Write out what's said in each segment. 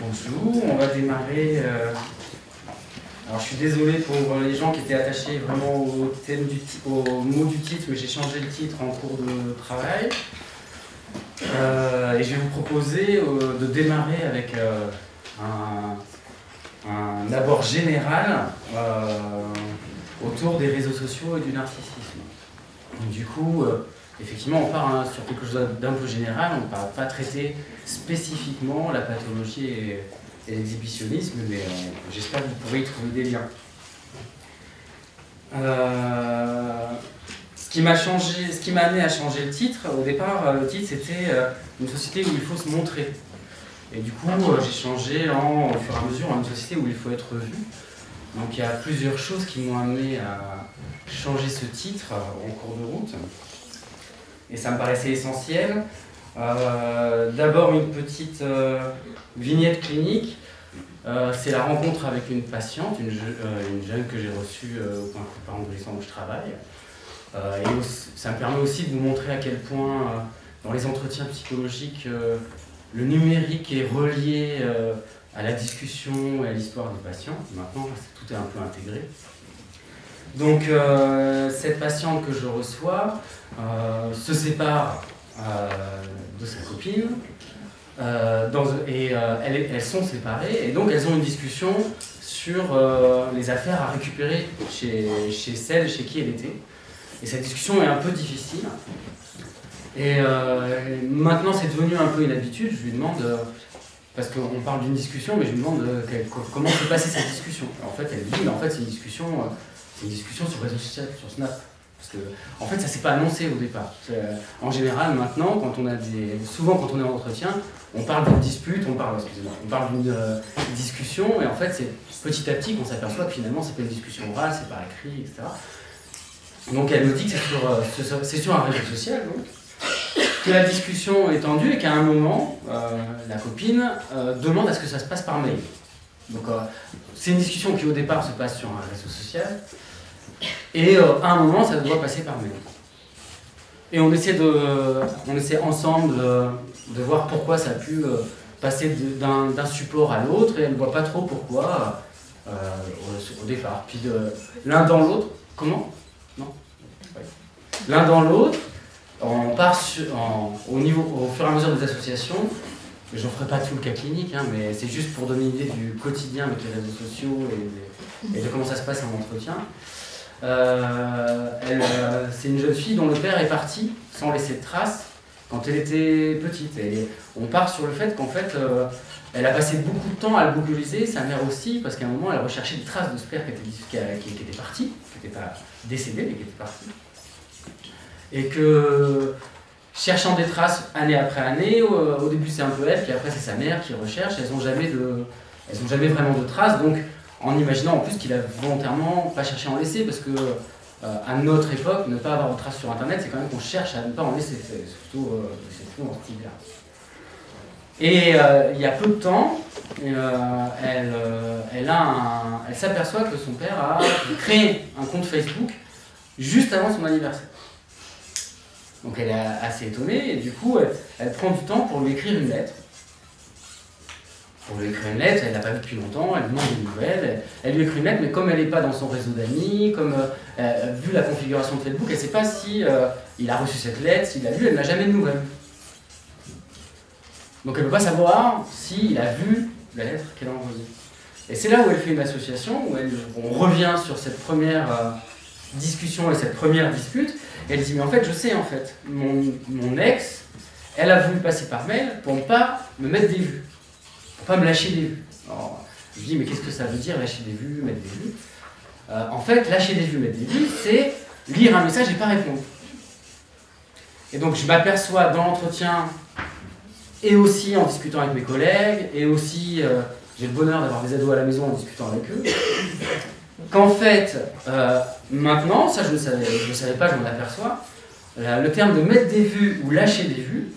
bonjour, on va démarrer. Alors je suis désolé pour les gens qui étaient attachés vraiment au thème au mot du titre, mais j'ai changé le titre en cours de travail. Et je vais vous proposer de démarrer avec un abord général autour des réseaux sociaux et du narcissisme. Donc, du coup, effectivement, on part sur quelque chose d'un peu général, on ne va pas traiter spécifiquement la pathologie et l'exhibitionnisme, mais j'espère que vous pourrez y trouver des liens. Ce qui m'a amené à changer le titre, au départ, le titre c'était une société où il faut se montrer. Et du coup, j'ai changé au fur et à mesure en une société où il faut être vu. Donc il y a plusieurs choses qui m'ont amené à changer ce titre en cours de route. Et ça me paraissait essentiel. D'abord une petite vignette clinique. C'est la rencontre avec une patiente, une jeune que j'ai reçue au point de parents adolescents où je travaille. Et ça me permet aussi de vous montrer à quel point, dans les entretiens psychologiques, le numérique est relié à la discussion et à l'histoire des patients. Maintenant, tout est un peu intégré. Donc, cette patiente que je reçois se sépare de sa copine, elles sont séparées, et donc elles ont une discussion sur les affaires à récupérer chez celle chez qui elle était. Et cette discussion est un peu difficile. Et maintenant, c'est devenu un peu une habitude. Je lui demande, parce qu'on parle d'une discussion, mais je lui demande comment s'est passée cette discussion. En fait, elle dit, mais en fait, c'est une discussion sur réseau social, sur Snap. Parce que, en fait, ça ne s'est pas annoncé au départ. En général, maintenant, souvent quand on est en entretien, on parle d'une dispute, on parle d'une discussion, et en fait, c'est petit à petit qu'on s'aperçoit que finalement, c'est pas une discussion orale, c'est par écrit, etc. Donc, elle me dit que c'est sur un réseau social, donc, que la discussion est tendue et qu'à un moment, la copine demande à ce que ça se passe par mail. Donc, c'est une discussion qui, au départ, se passe sur un réseau social. Et à un moment, ça doit passer par mail. Et on essaie ensemble de voir pourquoi ça a pu passer d'un support à l'autre, et elle ne voit pas trop pourquoi au départ. Puis l'un dans l'autre, comment? Non ouais. L'un dans l'autre, on part au fur et à mesure des associations. Je n'en ferai pas tout le cas clinique, hein, mais c'est juste pour donner une idée du quotidien avec les réseaux sociaux et de comment ça se passe en entretien. C'est une jeune fille dont le père est parti sans laisser de traces quand elle était petite. Et on part sur le fait qu'en fait, elle a passé beaucoup de temps à le vocaliser, sa mère aussi, parce qu'à un moment, elle recherchait des traces de ce père qui était parti, qui n'était pas décédé, mais qui était parti. Et que, cherchant des traces année après année, au début c'est un peu elle, puis après c'est sa mère qui recherche, elles n'ont jamais vraiment de traces, donc en imaginant en plus qu'il a volontairement pas cherché à en laisser, parce que à notre époque, ne pas avoir de traces sur internet, c'est quand même qu'on cherche à ne pas en laisser, surtout dans ce type-là. Et il y a peu de temps, elle s'aperçoit que son père a créé un compte Facebook juste avant son anniversaire. Donc elle est assez étonnée, et du coup, elle prend du temps pour lui écrire une lettre. Elle ne l'a pas vue depuis longtemps, elle demande des nouvelles, elle lui écrit une lettre, mais comme elle n'est pas dans son réseau d'amis, vu la configuration de Facebook, elle ne sait pas si il a reçu cette lettre, s'il l'a vue, elle n'a jamais de nouvelles. Donc elle ne peut pas savoir s'il a vu la lettre qu'elle a envoyée. Et c'est là où elle fait une association, où on revient sur cette première discussion et cette première dispute, et elle dit, mais en fait, je sais, en fait, mon ex, elle a voulu passer par mail pour ne pas me mettre des vues. Pas me lâcher des vues. Alors, je dis, mais qu'est-ce que ça veut dire, lâcher des vues, mettre des vues? En fait, lâcher des vues, mettre des vues, c'est lire un message et pas répondre. Et donc, je m'aperçois dans l'entretien, et aussi en discutant avec mes collègues, et aussi, j'ai le bonheur d'avoir des ados à la maison en discutant avec eux, qu'en fait, maintenant, ça je ne savais pas, je m'en aperçois, le terme de mettre des vues ou lâcher des vues,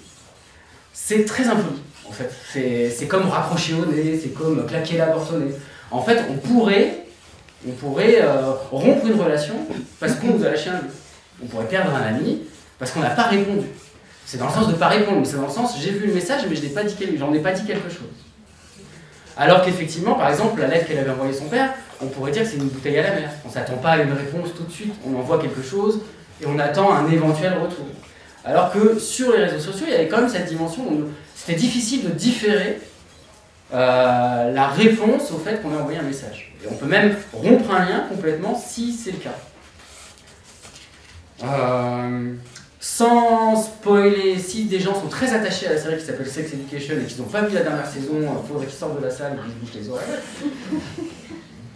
c'est très impoli. En fait, c'est comme raccrocher au nez, c'est comme claquer la porte au nez. En fait, on pourrait rompre une relation parce qu'on nous a lâché un but. On pourrait perdre un ami parce qu'on n'a pas répondu. C'est dans le sens de ne pas répondre, mais c'est dans le sens j'ai vu le message, mais j'en ai pas dit quelque chose. Alors qu'effectivement, par exemple, la lettre qu'elle avait envoyée à son père, on pourrait dire que c'est une bouteille à la mer. On ne s'attend pas à une réponse tout de suite. On envoie quelque chose et on attend un éventuel retour. Alors que sur les réseaux sociaux, il y avait quand même cette dimension où c'était difficile de différer la réponse au fait qu'on a envoyé un message. Et on peut même rompre un lien complètement si c'est le cas. Sans spoiler, si des gens sont très attachés à la série qui s'appelle Sex Education et qu'ils n'ont pas vu la dernière saison, il faudrait qu'ils sortent de la salle et qu'ils se bouchent les oreilles.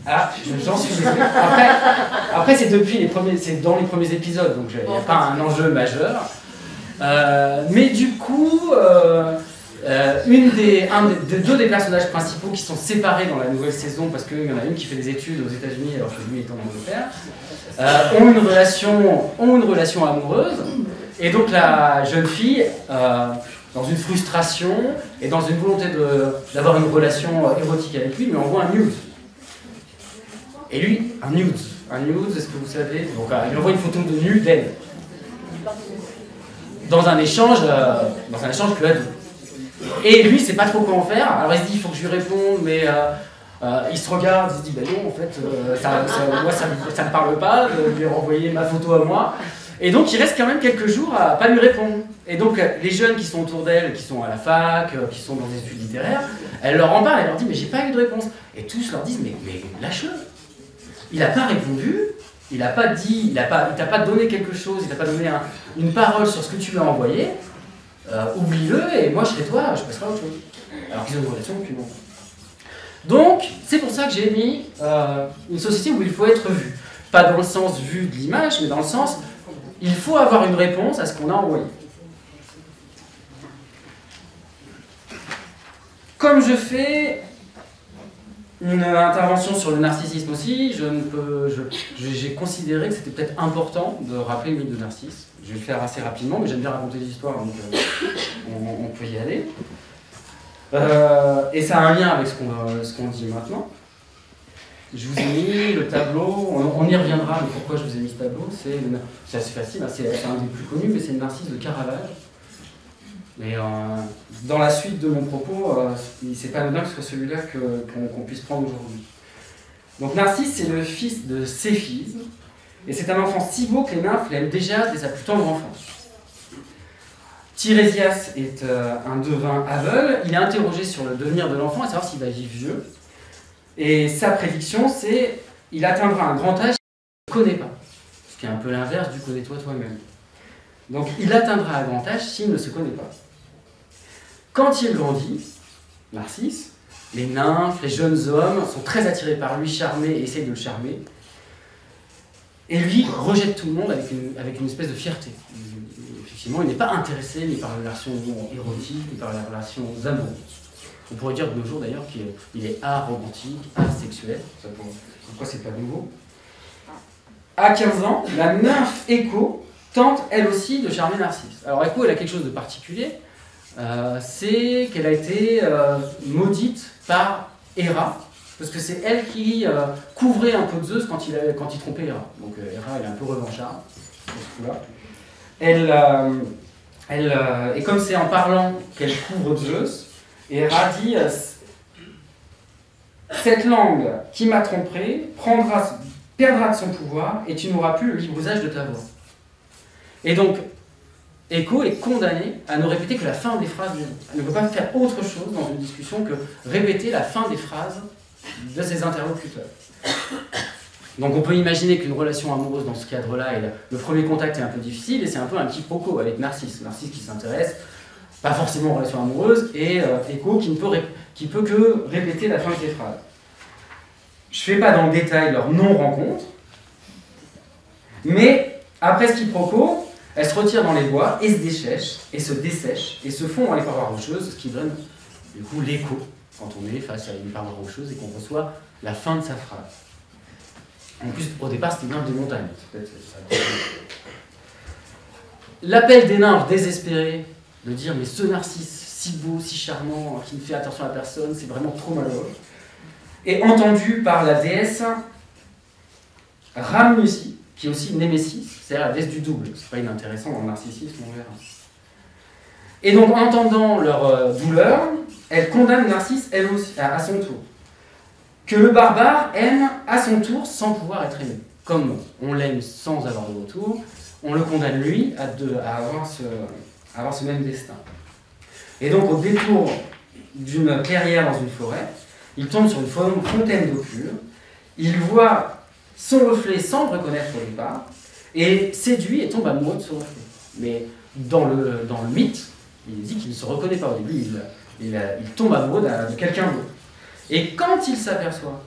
Ah, j'en suis désolé. Après c'est dans les premiers épisodes, donc il n'y a pas un enjeu majeur. Mais du coup, deux des personnages principaux qui sont séparés dans la nouvelle saison, parce qu'il y en a une qui fait des études aux États-Unis alors que lui est en Angleterre, ont une relation amoureuse. Et donc la jeune fille, dans une frustration et dans une volonté d'avoir une relation érotique avec lui, lui envoie un nude. Et lui, un nude, est-ce que vous savez? Donc, il envoie une photo de nu d'elle. Dans un échange que elle. Et lui, il sait pas trop quoi en faire. Alors il se dit, il faut que je lui réponde, mais il se regarde, il se dit, ben non, en fait, moi ça me parle pas de lui renvoyer ma photo à moi. Et donc il reste quand même quelques jours à pas lui répondre. Et donc les jeunes qui sont autour d'elle, qui sont à la fac, qui sont dans des études littéraires, elle leur en parle, elle leur dit, mais j'ai pas eu de réponse. Et tous leur disent, mais lâche-le. Il n'a pas répondu, il t'a pas donné quelque chose, il t'a pas donné une parole sur ce que tu lui as envoyé. Oublie-le et moi je serai toi, je passerai à autre chose. Alors qu'ils ont une relation depuis longtemps. Donc, c'est pour ça que j'ai mis une société où il faut être vu. Pas dans le sens vu de l'image, mais dans le sens, il faut avoir une réponse à ce qu'on a envoyé. Comme je fais une intervention sur le narcissisme aussi, j'ai considéré que c'était peut-être important de rappeler le mythe de Narcisse. Je vais le faire assez rapidement, mais j'aime bien raconter des histoires, donc on peut y aller. Et ça a un lien avec ce qu'on dit maintenant. Je vous ai mis le tableau, on y reviendra, mais pourquoi je vous ai mis ce tableau? C'est assez facile, hein, c'est un des plus connus, mais c'est le Narcisse de Caravage. Mais dans la suite de mon propos, c'est pas anodin que ce soit celui-là qu'on puisse prendre aujourd'hui. Donc Narcisse, c'est le fils de Céphise, et c'est un enfant si beau que les nymphes l'aiment déjà dès sa plus tendre enfance. Tirésias est un devin aveugle, il est interrogé sur le devenir de l'enfant, à savoir s'il va vivre vieux. Et sa prédiction, c'est qu'il atteindra un grand âge qu'il ne connaît pas. Ce qui est un peu l'inverse du connais-toi toi-même. Donc il atteindra un grand âge s'il ne se connaît pas. Quand il grandit, Narcisse, les nymphes, les jeunes hommes sont très attirés par lui, charmés et essayent de le charmer. Et lui rejette tout le monde avec une espèce de fierté. Effectivement, il n'est pas intéressé ni par les relations érotiques, ni par les relations amoureuses. On pourrait dire de nos jours d'ailleurs qu'il est aromantique, asexuel. Pourquoi c'est pas nouveau? À 15 ans, la nymphe Écho tente elle aussi de charmer Narcisse. Alors Écho, elle a quelque chose de particulier. C'est qu'elle a été maudite par Héra, parce que c'est elle qui couvrait un peu Zeus quand il trompait Héra. Donc Héra, elle est un peu revancharde, sur ce coup-là. Et comme c'est en parlant qu'elle couvre Zeus, Héra dit « Cette langue qui m'a trompé perdra de son pouvoir et tu n'auras plus le libre usage de ta voix. » Et donc, Écho est condamné à ne répéter que la fin des phrases du mot. Elle ne peut pas faire autre chose dans une discussion que répéter la fin des phrases de ses interlocuteurs. Donc on peut imaginer qu'une relation amoureuse dans ce cadre-là, le premier contact est un peu difficile et c'est un peu un quiproquo avec Narcisse. Narcisse qui s'intéresse, pas forcément aux relations amoureuses, et Écho qui peut que répéter la fin de ses phrases. Je ne fais pas dans le détail leur non-rencontre, mais après ce quiproquo, elles se retirent dans les bois et se dessèchent et se font dans les parois rocheuses, ce qui donne du coup l'écho quand on est face à une paroi rocheuse et qu'on reçoit la fin de sa phrase. En plus, au départ, c'était une nymphe des montagnes. L'appel des nymphes désespérées de dire « mais ce Narcisse, si beau, si charmant, qui ne fait attention à personne, c'est vraiment trop malheureux », est entendu par la déesse Ramnusi, qui est aussi Némésis, c'est-à-dire la déesse du double. C'est pas inintéressant dans le narcissisme, on verra. Et donc, en entendant leur douleur, elle condamne Narcisse, elle aussi, à son tour. Que le barbare aime à son tour sans pouvoir être aimé. Comme on l'aime sans avoir de retour, on le condamne lui à avoir ce même destin. Et donc au détour d'une clairière dans une forêt, il tombe sur une fontaine d'eau pure, il voit son reflet sans le reconnaître au départ, et séduit et tombe amoureux de ce reflet. Mais dans le mythe, il dit qu'il ne se reconnaît pas au début, il tombe amoureux de quelqu'un d'autre. Et quand il s'aperçoit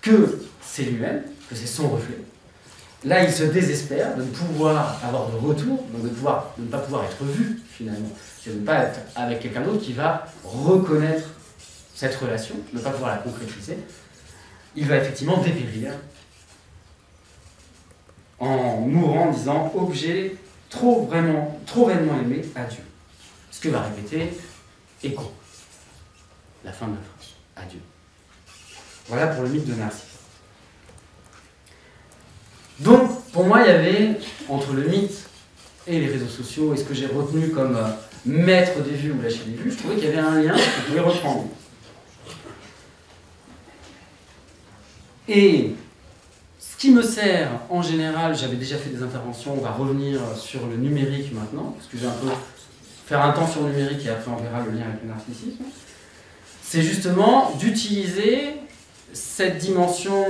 que c'est lui-même, que c'est son reflet, là il se désespère de ne pouvoir avoir de retour, donc de ne pas pouvoir être vu finalement. C'est de ne pas être avec quelqu'un d'autre qui va reconnaître cette relation, ne pas pouvoir la concrétiser. Il va effectivement dépérir en mourant en disant « objet trop vainement aimé, adieu ». Ce que va répéter Écho. La fin de la phrase. Adieu. Voilà pour le mythe de Narcisse. Donc, pour moi, il y avait, entre le mythe et les réseaux sociaux, et ce que j'ai retenu comme mettre des vues ou lâcher des vues, je trouvais qu'il y avait un lien que je pouvais reprendre. Et ce qui me sert, en général, j'avais déjà fait des interventions, on va revenir sur le numérique maintenant, parce que j'ai un peu faire un temps sur le numérique et après on verra le lien avec le narcissisme, c'est justement d'utiliser cette dimension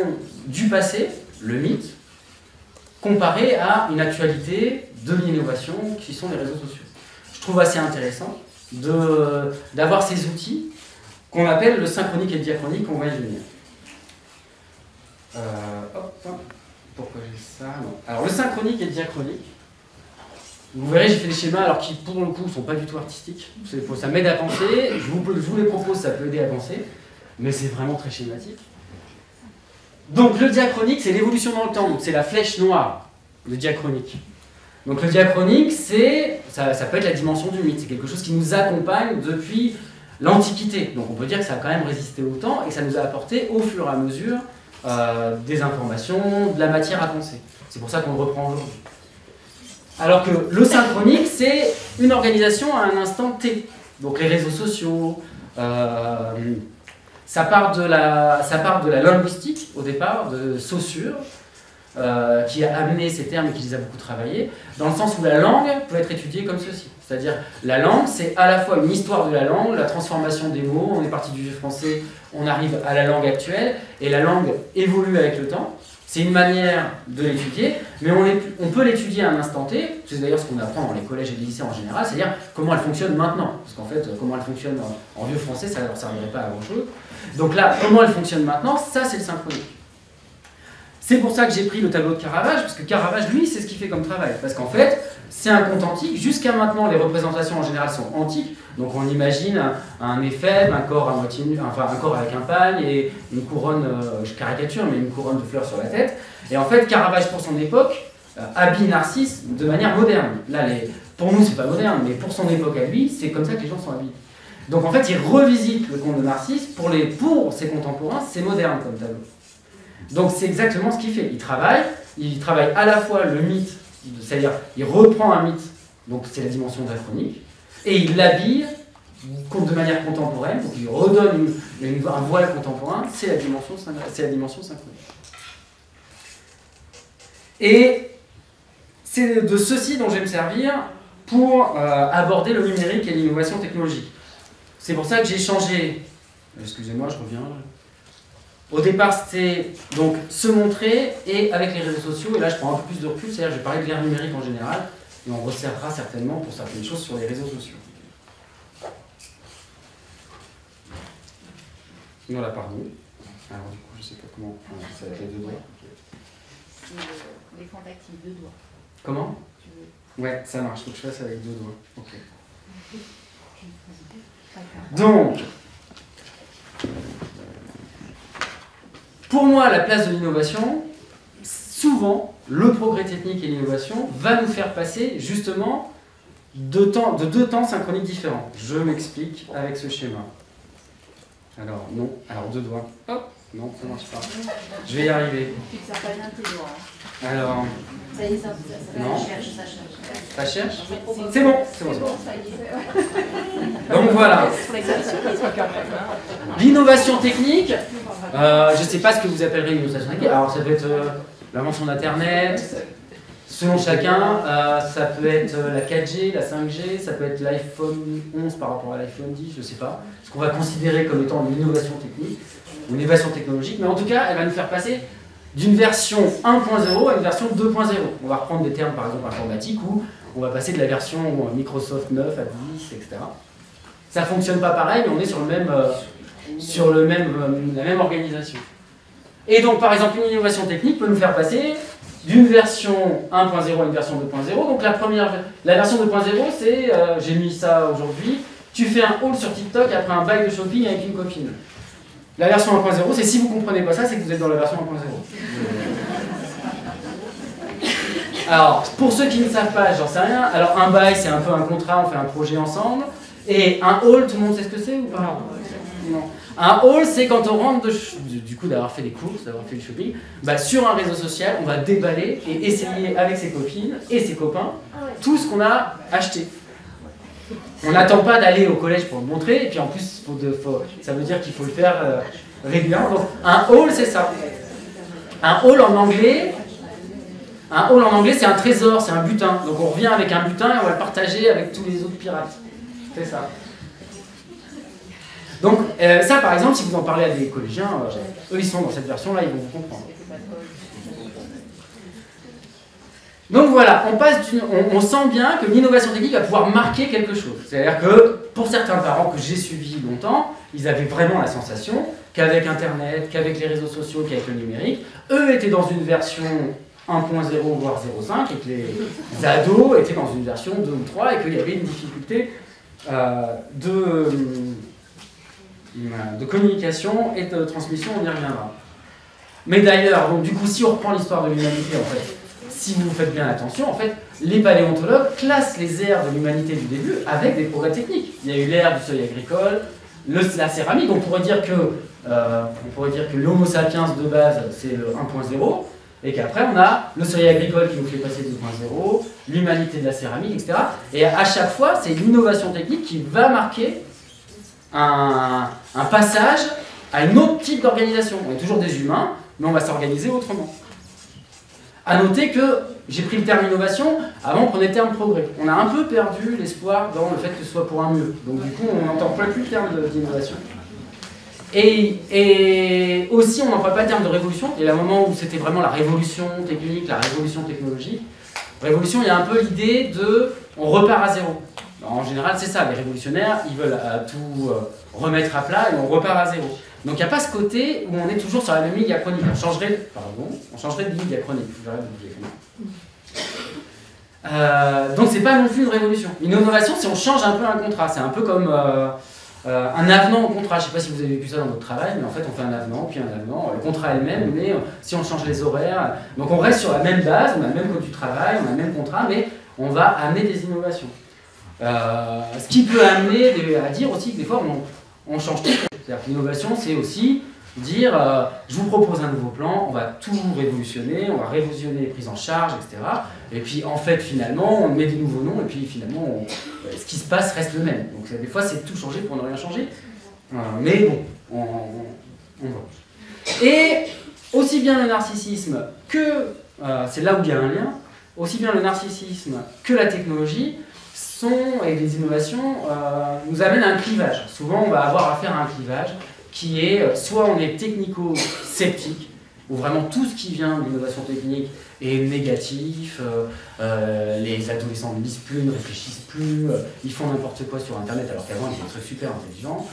du passé, le mythe, comparé à une actualité de l'innovation qui sont les réseaux sociaux. Je trouve assez intéressant d'avoir ces outils qu'on appelle le synchronique et le diachronique, on va y venir. Pourquoi j'ai ça? Non. Alors le synchronique et le diachronique, vous verrez, j'ai fait des schémas alors qui pour le coup ne sont pas du tout artistiques. Ça m'aide à penser, je vous les propose, ça peut aider à penser, mais c'est vraiment très schématique. Donc le diachronique, c'est l'évolution dans le temps, c'est la flèche noire, le diachronique. Donc le diachronique, ça peut être la dimension du mythe, c'est quelque chose qui nous accompagne depuis l'Antiquité. Donc on peut dire que ça a quand même résisté au temps et que ça nous a apporté au fur et à mesure des informations, de la matière à penser. C'est pour ça qu'on le reprend aujourd'hui. Alors que le synchronique, c'est une organisation à un instant T. Donc les réseaux sociaux, ça part de la linguistique au départ, de Saussure, qui a amené ces termes et qui les a beaucoup travaillés, dans le sens où la langue peut être étudiée comme ceci. C'est-à-dire, la langue, c'est à la fois une histoire de la langue, la transformation des mots, on est parti du vieux français, on arrive à la langue actuelle, et la langue évolue avec le temps. C'est une manière de l'étudier, mais on peut l'étudier à un instant T, c'est d'ailleurs ce qu'on apprend dans les collèges et les lycées en général, c'est-à-dire comment elle fonctionne maintenant. Parce qu'en fait, comment elle fonctionne en vieux français, ça ne leur servirait pas à grand-chose. Donc là, comment elle fonctionne maintenant, ça c'est le synchronique. C'est pour ça que j'ai pris le tableau de Caravage, parce que Caravage, lui, c'est ce qu'il fait comme travail. Parce qu'en fait, c'est un conte antique. Jusqu'à maintenant, les représentations en général sont antiques. Donc on imagine un éphèbe, un corps à moitié nu, enfin un corps avec un pagne et une couronne, je caricature, mais une couronne de fleurs sur la tête. Et en fait, Caravage, pour son époque, habille Narcisse de manière moderne. Là, pour nous, c'est pas moderne, mais pour son époque à lui, c'est comme ça que les gens sont habillés. Donc en fait, il revisite le conte de Narcisse. Pour ses contemporains, c'est moderne comme tableau. Donc c'est exactement ce qu'il fait. Il travaille à la fois le mythe, c'est-à-dire il reprend un mythe, donc c'est la dimension diachronique, et il l'habille de manière contemporaine, donc il redonne un voile contemporain, c'est la dimension synchronique. Et c'est de ceci dont je vais me servir pour aborder le numérique et l'innovation technologique. C'est pour ça que j'ai changé, excusez-moi, je reviens. Au départ, c'était donc se montrer et avec les réseaux sociaux, et là je prends un peu plus de recul, c'est-à-dire je vais parler de l'ère numérique en général, et on resserrera certainement pour certaines choses sur les réseaux sociaux. Non, là, pardon. Alors du coup, je sais pas comment, ça va être les deux doigts. L'écran tactile, deux doigts. Comment? Ouais, ça marche, faut que je fasse avec deux doigts. Ok. Donc, pour moi, la place de l'innovation, souvent, le progrès technique et l'innovation va nous faire passer justement de deux temps synchroniques différents. Je m'explique avec ce schéma. Alors, non, alors deux doigts. Hop, Non, ça marche pas. Je vais y arriver. Alors... Ça y est, ça non. cherche. Ça cherche? C'est bon, c'est bon. Donc voilà. L'innovation technique, je ne sais pas ce que vous appellerez l'innovation technique. Alors ça peut être l'invention d'Internet, selon chacun. Ça peut être la 4G, la 5G, ça peut être l'iPhone 11 par rapport à l'iPhone 10, je ne sais pas. Ce qu'on va considérer comme étant une innovation technique ou une innovation technologique. Mais en tout cas, elle va nous faire passer d'une version 1.0 à une version 2.0. On va reprendre des termes par exemple informatiques où on va passer de la version Microsoft 9 à 10, etc. Ça ne fonctionne pas pareil, mais on est sur la même organisation. Et donc par exemple une innovation technique peut nous faire passer d'une version 1.0 à une version 2.0. Donc la version 2.0 c'est, j'ai mis ça aujourd'hui, tu fais un haul sur TikTok après un bail de shopping avec une copine. La version 1.0, c'est si vous ne comprenez pas ça, c'est que vous êtes dans la version 1.0. Alors, pour ceux qui ne savent pas, j'en sais rien. Alors, un bail, c'est un peu un contrat, on fait un projet ensemble. Et un haul, tout le monde sait ce que c'est ou pas? Non. Un haul, c'est quand on rentre du coup d'avoir fait des courses, d'avoir fait du shopping, bah, sur un réseau social, on va déballer et essayer avec ses copines et ses copains tout ce qu'on a acheté. On n'attend pas d'aller au collège pour le montrer, et puis en plus, ça veut dire qu'il faut le faire régulièrement. Donc, un haul, c'est ça. Un haul en anglais, c'est un trésor, c'est un butin. Donc, on revient avec un butin et on va le partager avec tous les autres pirates. C'est ça. Donc, ça, par exemple, si vous en parlez à des collégiens, eux, ils sont dans cette version-là, ils vont vous comprendre. Donc voilà, on sent bien que l'innovation technique va pouvoir marquer quelque chose. C'est-à-dire que pour certains parents que j'ai suivis longtemps, ils avaient vraiment la sensation qu'avec Internet, qu'avec les réseaux sociaux, qu'avec le numérique, eux étaient dans une version 1.0 voire 0.5 et que les ados étaient dans une version 2 ou 3 et qu'il y avait une difficulté de communication et de transmission, on y reviendra. Mais d'ailleurs, donc du coup, si on reprend l'histoire de l'humanité, en fait, si vous faites bien attention, en fait, les paléontologues classent les ères de l'humanité du début avec des progrès techniques. Il y a eu l'ère du seuil agricole, la céramique, on pourrait dire que l'homo sapiens de base, c'est le 1.0, et qu'après on a le seuil agricole qui nous fait passer 2.0, l'humanité de la céramique, etc. Et à chaque fois, c'est l'innovation technique qui va marquer un passage à un autre type d'organisation. On est toujours des humains, mais on va s'organiser autrement. A noter que j'ai pris le terme innovation, avant on prenait le terme progrès. On a un peu perdu l'espoir dans le fait que ce soit pour un mieux. Donc du coup on n'entend plus le terme d'innovation. Et aussi on n'emploie pas le terme de révolution. Il y a un moment où c'était vraiment la révolution technique, la révolution technologique. Révolution, il y a un peu l'idée de on repart à zéro. Alors, en général c'est ça, les révolutionnaires ils veulent tout remettre à plat et on repart à zéro. Donc il n'y a pas ce côté où on est toujours sur la même ligne diachronique. On changerait de ligne diachronique. Donc c'est pas non plus une révolution. Une innovation, c'est on change un peu un contrat. C'est un peu comme un avenant au contrat. Je ne sais pas si vous avez vu ça dans votre travail, mais en fait on fait un avenant, puis un avenant. Le contrat est le même, mais si on change les horaires, donc on reste sur la même base, on a le même code du travail, on a le même contrat, mais on va amener des innovations. Ce qui peut amener à dire aussi que des fois on change tout. C'est-à-dire que l'innovation, c'est aussi dire je vous propose un nouveau plan, on va tout révolutionner, on va révolutionner les prises en charge, etc. Et puis en fait, finalement, on met des nouveaux noms, et puis finalement, ce qui se passe reste le même. Donc des fois, c'est tout changer pour ne rien changer. Mais bon, on va. Et aussi bien le narcissisme que, c'est là où il y a un lien, aussi bien le narcissisme que la technologie, et les innovations nous amènent à un clivage. Souvent, on va avoir affaire à un clivage qui est soit on est technico-sceptique, où vraiment tout ce qui vient de l'innovation technique est négatif, les adolescents ne lisent plus, ne réfléchissent plus, ils font n'importe quoi sur Internet alors qu'avant ils étaient très super intelligents.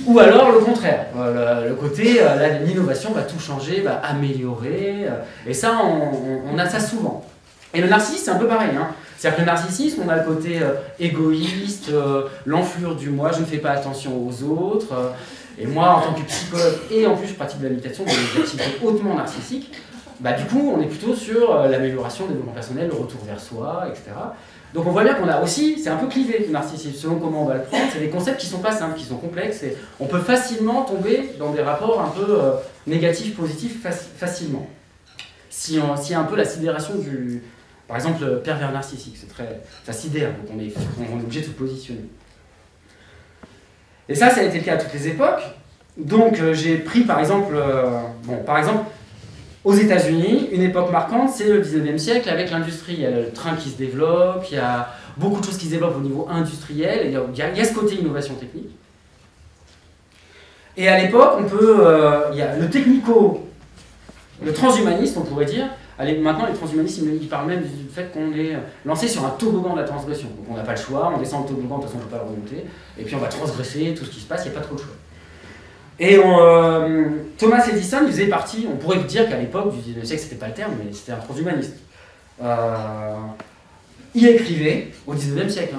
Ou alors le contraire, le côté l'innovation va tout changer, va améliorer, et ça on a ça souvent. Et le narcissisme c'est un peu pareil, hein. C'est-à-dire que le narcissisme, on a le côté égoïste, l'enflure du moi, je ne fais pas attention aux autres. Et moi, en tant que psychologue, et en plus je pratique de la méditation, dans des activités hautement narcissiques, bah, du coup, on est plutôt sur l'amélioration du développement personnel, le retour vers soi, etc. Donc on voit bien qu'on a aussi, c'est un peu clivé le narcissisme, selon comment on va le prendre, c'est des concepts qui sont pas simples, qui sont complexes, et on peut facilement tomber dans des rapports un peu négatifs, positifs, facilement. Si y a un peu la sidération du... Par exemple, le pervers narcissique, ça sidère, donc on est obligé de se positionner. Et ça a été le cas à toutes les époques. Donc j'ai pris par exemple, aux États-Unis, une époque marquante, c'est le 19e siècle avec l'industrie. Il y a le train qui se développe, il y a beaucoup de choses qui se développent au niveau industriel, et il y a ce côté innovation technique. Et à l'époque, il y a le transhumaniste, on pourrait dire. Maintenant, les transhumanistes, ils parlent même du fait qu'on est lancé sur un toboggan de la transgression. Donc on n'a pas le choix, on descend le toboggan, de toute façon on ne peut pas le remonter, et puis on va transgresser tout ce qui se passe, il n'y a pas trop de choix. Et Thomas Edison, il faisait partie, on pourrait dire qu'à l'époque du 19e siècle, c'était pas le terme, mais c'était un transhumaniste. Il écrivait, au 19e siècle,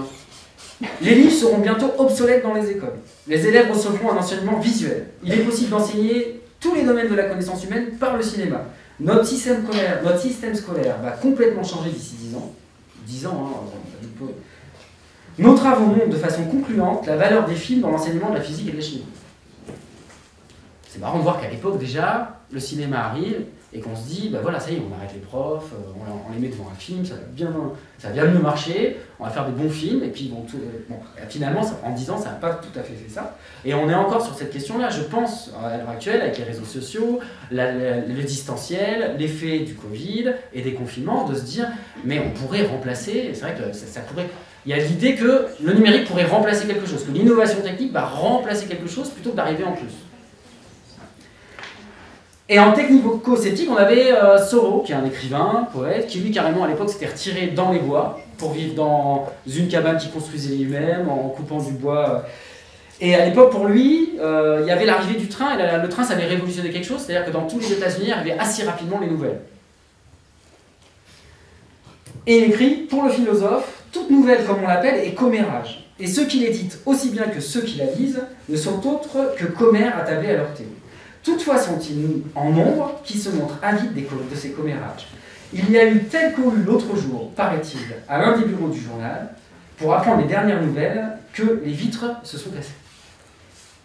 les livres seront bientôt obsolètes dans les écoles. Les élèves recevront un enseignement visuel. Il est possible d'enseigner tous les domaines de la connaissance humaine par le cinéma. Notre système scolaire va complètement changer d'ici 10 ans. 10 ans, hein. Nos travaux montrent de façon concluante la valeur des films dans l'enseignement de la physique et de la chimie. C'est marrant de voir qu'à l'époque, déjà, le cinéma arrive et qu'on se dit, bah voilà, ça y est, on arrête les profs, on les met devant un film, ça va bien mieux marcher, on va faire des bons films, et puis finalement, en 10 ans, ça n'a pas tout à fait fait ça. Et on est encore sur cette question-là, je pense, à l'heure actuelle, avec les réseaux sociaux, le distanciel, l'effet du Covid et des confinements, de se dire, mais on pourrait remplacer, c'est vrai que ça pourrait... Il y a l'idée que le numérique pourrait remplacer quelque chose, que l'innovation technique va remplacer quelque chose plutôt que d'arriver en plus. Et en technico-sceptique, on avait Thoreau, qui est un écrivain, poète, qui lui carrément à l'époque s'était retiré dans les bois pour vivre dans une cabane qu'il construisait lui-même en coupant du bois. Et à l'époque, pour lui, il y avait l'arrivée du train, et le train, ça avait révolutionné quelque chose, c'est-à-dire que dans tous les États-Unis arrivaient assez rapidement les nouvelles. Et il écrit, pour le philosophe, toute nouvelle, comme on l'appelle, est commérage. Et ceux qui l'éditent, aussi bien que ceux qui la lisent, ne sont autres que commères attablés à leur thé. Toutefois sont-ils en nombre qui se montrent avides de ces commérages. Il y a eu tel courus l'autre jour, paraît-il, à l'un des bureaux du journal, pour apprendre les dernières nouvelles, que les vitres se sont cassées.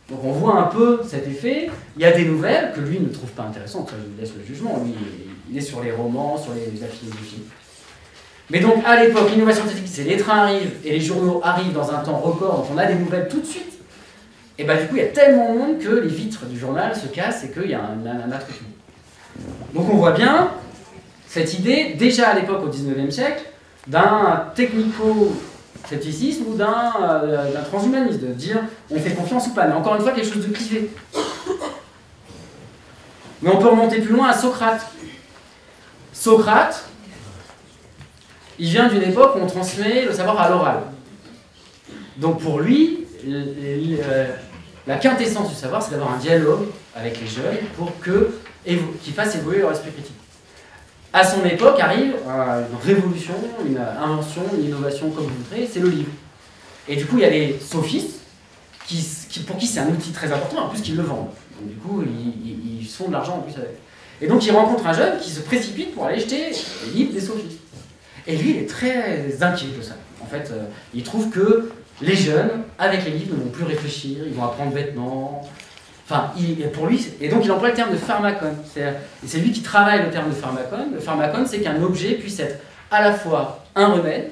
Donc on voit un peu cet effet. Il y a des nouvelles que lui ne trouve pas intéressantes, je lui laisse le jugement, lui il est sur les romans, sur la philosophie. Mais donc à l'époque, l'innovation scientifique, c'est les trains arrivent et les journaux arrivent dans un temps record, donc on a des nouvelles tout de suite. Et bah du coup, il y a tellement de monde que les vitres du journal se cassent et qu'il y a un attroupement. Donc on voit bien cette idée, déjà à l'époque au 19e siècle, d'un technico-scepticisme ou d'un transhumanisme, de dire on fait confiance ou pas. Mais encore une fois, quelque chose de clivé. Mais on peut remonter plus loin à Socrate. Socrate, il vient d'une époque où on transmet le savoir à l'oral. Donc pour lui, la quintessence du savoir, c'est d'avoir un dialogue avec les jeunes pour qu'ils fassent évoluer leur esprit critique. À son époque arrive une révolution, une invention, une innovation comme vous voudrez, c'est le livre. Et du coup, il y a les sophistes pour qui c'est un outil très important, en plus qu'ils le vendent. Donc du coup, ils se font de l'argent en plus avec. Et donc, il rencontre un jeune qui se précipite pour aller jeter les livres des sophistes. Et lui, il est très inquiet de ça. En fait, il trouve que les jeunes, avec les livres, ne vont plus réfléchir, ils vont apprendre bêtement. Enfin, pour lui, et donc il emploie le terme de pharmacone. C'est lui qui travaille le terme de pharmacone. Le pharmacone, c'est qu'un objet puisse être à la fois un remède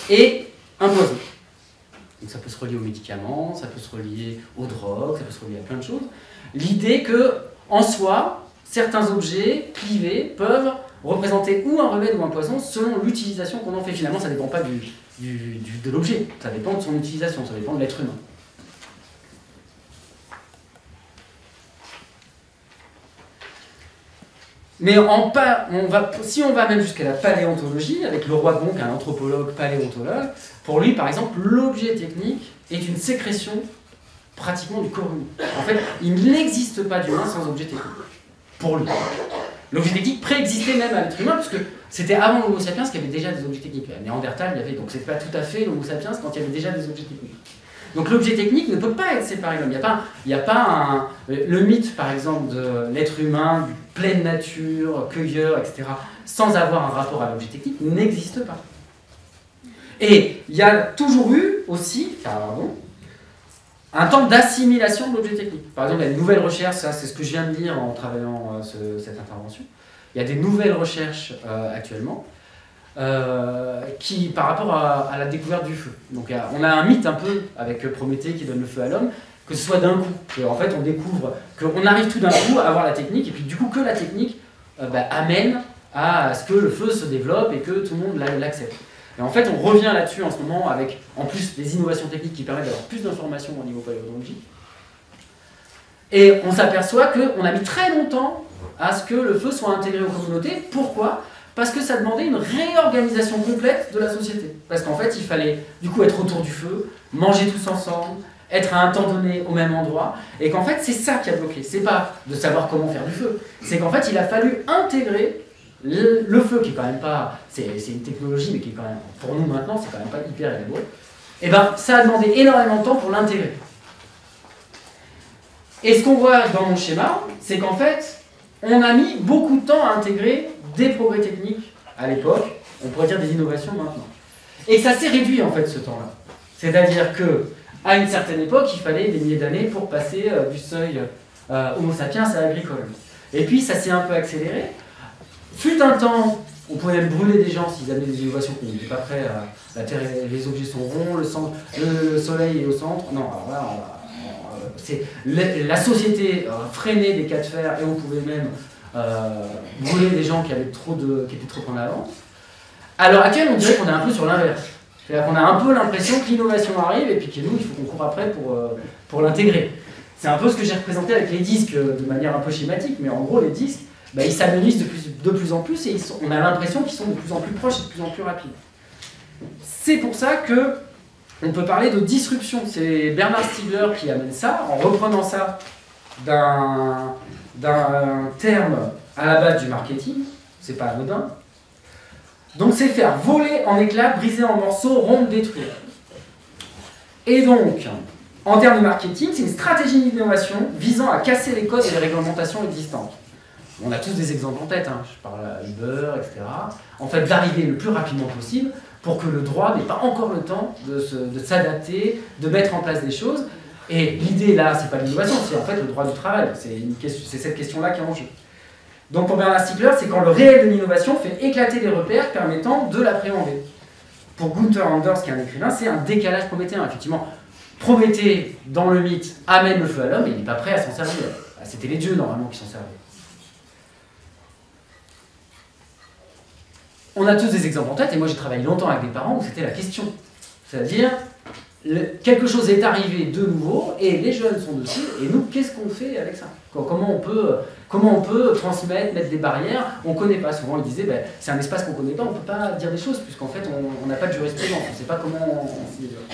et un poison. Donc ça peut se relier aux médicaments, ça peut se relier aux drogues, ça peut se relier à plein de choses. L'idée que, en soi, certains objets privés peuvent représenter ou un remède ou un poison selon l'utilisation qu'on en fait. Finalement, ça ne dépend pas de l'objet, ça dépend de son utilisation, ça dépend de l'être humain. Mais si on va même jusqu'à la paléontologie, avec le roi Gon, qui est un anthropologue paléontologue, pour lui, par exemple, l'objet technique est une sécrétion pratiquement du corps humain. En fait, il n'existe pas d'humain sans objet technique. Pour lui. L'objet technique préexistait même à l'être humain, puisque c'était avant l'Homo sapiens qu'il y avait déjà des objets techniques. À Néandertal, il y avait, donc c'est pas tout à fait l'Homo sapiens quand il y avait déjà des objets techniques. Donc l'objet technique ne peut pas être séparé de l'homme. Il n'y a pas le mythe, par exemple, de l'être humain, du pleine nature, cueilleur, etc., sans avoir un rapport à l'objet technique, n'existe pas. Et il y a toujours eu aussi, un temps d'assimilation de l'objet technique. Par exemple, il y a une nouvelle recherche, ça c'est ce que je viens de dire en travaillant cette intervention. Il y a des nouvelles recherches actuellement qui, par rapport à la découverte du feu. Donc on a un mythe un peu avec Prométhée qui donne le feu à l'homme, que ce soit d'un coup. En fait, on découvre qu'on arrive tout d'un coup à avoir la technique, et puis du coup que la technique amène à ce que le feu se développe et que tout le monde l'accepte. Et en fait, on revient là-dessus en ce moment avec, en plus, des innovations techniques qui permettent d'avoir plus d'informations au niveau paléontologique. Et on s'aperçoit qu'on a mis très longtemps à ce que le feu soit intégré aux communautés. Pourquoi ? Parce que ça demandait une réorganisation complète de la société. Parce qu'en fait, il fallait du coup être autour du feu, manger tous ensemble, être à un temps donné au même endroit. Et qu'en fait, c'est ça qui a bloqué. C'est pas de savoir comment faire du feu. C'est qu'en fait, il a fallu intégrer le feu, qui est quand même pas... C'est une technologie, mais qui est quand même... Pour nous maintenant, c'est quand même pas hyper élaboré. Et ben, ça a demandé énormément de temps pour l'intégrer. Et ce qu'on voit dans mon schéma, c'est qu'en fait, on a mis beaucoup de temps à intégrer des progrès techniques à l'époque, on pourrait dire des innovations maintenant. Et ça s'est réduit en fait ce temps-là. C'est-à-dire que à une certaine époque, il fallait des milliers d'années pour passer du seuil Homo sapiens à agricole. Et puis ça s'est un peu accéléré. Fut un temps, on pouvait même brûler des gens s'ils avaient des innovations qu'on n'était pas prêts à... La Terre, les objets sont ronds, le Soleil est au centre. Non, alors là, la société freinait des cas de fer et on pouvait même brûler des gens qui étaient trop en avance. À l'heure actuelle, on dirait qu'on est un peu sur l'inverse. C'est-à-dire qu'on a un peu l'impression que l'innovation arrive et puis que nous, il faut qu'on court après pour l'intégrer. C'est un peu ce que j'ai représenté avec les disques de manière un peu schématique, mais en gros, les disques, ils s'amenuisent de plus en plus et on a l'impression qu'ils sont de plus en plus proches et de plus en plus rapides. C'est pour ça que on peut parler de disruption. C'est Bernard Stiegler qui amène ça, en reprenant ça d'un terme à la base du marketing, c'est pas anodin. Donc c'est faire voler en éclats, briser en morceaux, rompre, détruire. Et donc, en termes de marketing, c'est une stratégie d'innovation visant à casser les codes et les réglementations existantes. On a tous des exemples en tête, hein. Je parle à Uber, etc. En fait, d'arriver le plus rapidement possible pour que le droit n'ait pas encore le temps de s'adapter, de mettre en place des choses. Et l'idée là, c'est pas l'innovation, c'est en fait le droit du travail. C'est cette question-là qui est en jeu. Donc pour Bernard Stiegler, c'est quand le réel de l'innovation fait éclater les repères permettant de l'appréhender. Pour Gunther Anders, qui est un écrivain, c'est un décalage prométhéen. Effectivement, Prométhée, dans le mythe, amène le feu à l'homme et il n'est pas prêt à s'en servir. C'était les dieux normalement qui s'en servaient. On a tous des exemples en tête, et moi j'ai travaillé longtemps avec des parents où c'était la question. C'est-à-dire, quelque chose est arrivé de nouveau, et les jeunes sont dessus, et nous, qu'est-ce qu'on fait avec ça ? Comment on peut transmettre, mettre des barrières ? On ne connaît pas. Souvent, ils disaient, c'est un espace qu'on ne connaît pas, on ne peut pas dire des choses, puisqu'en fait, on n'a pas de jurisprudence, on ne sait pas comment on s'y développe.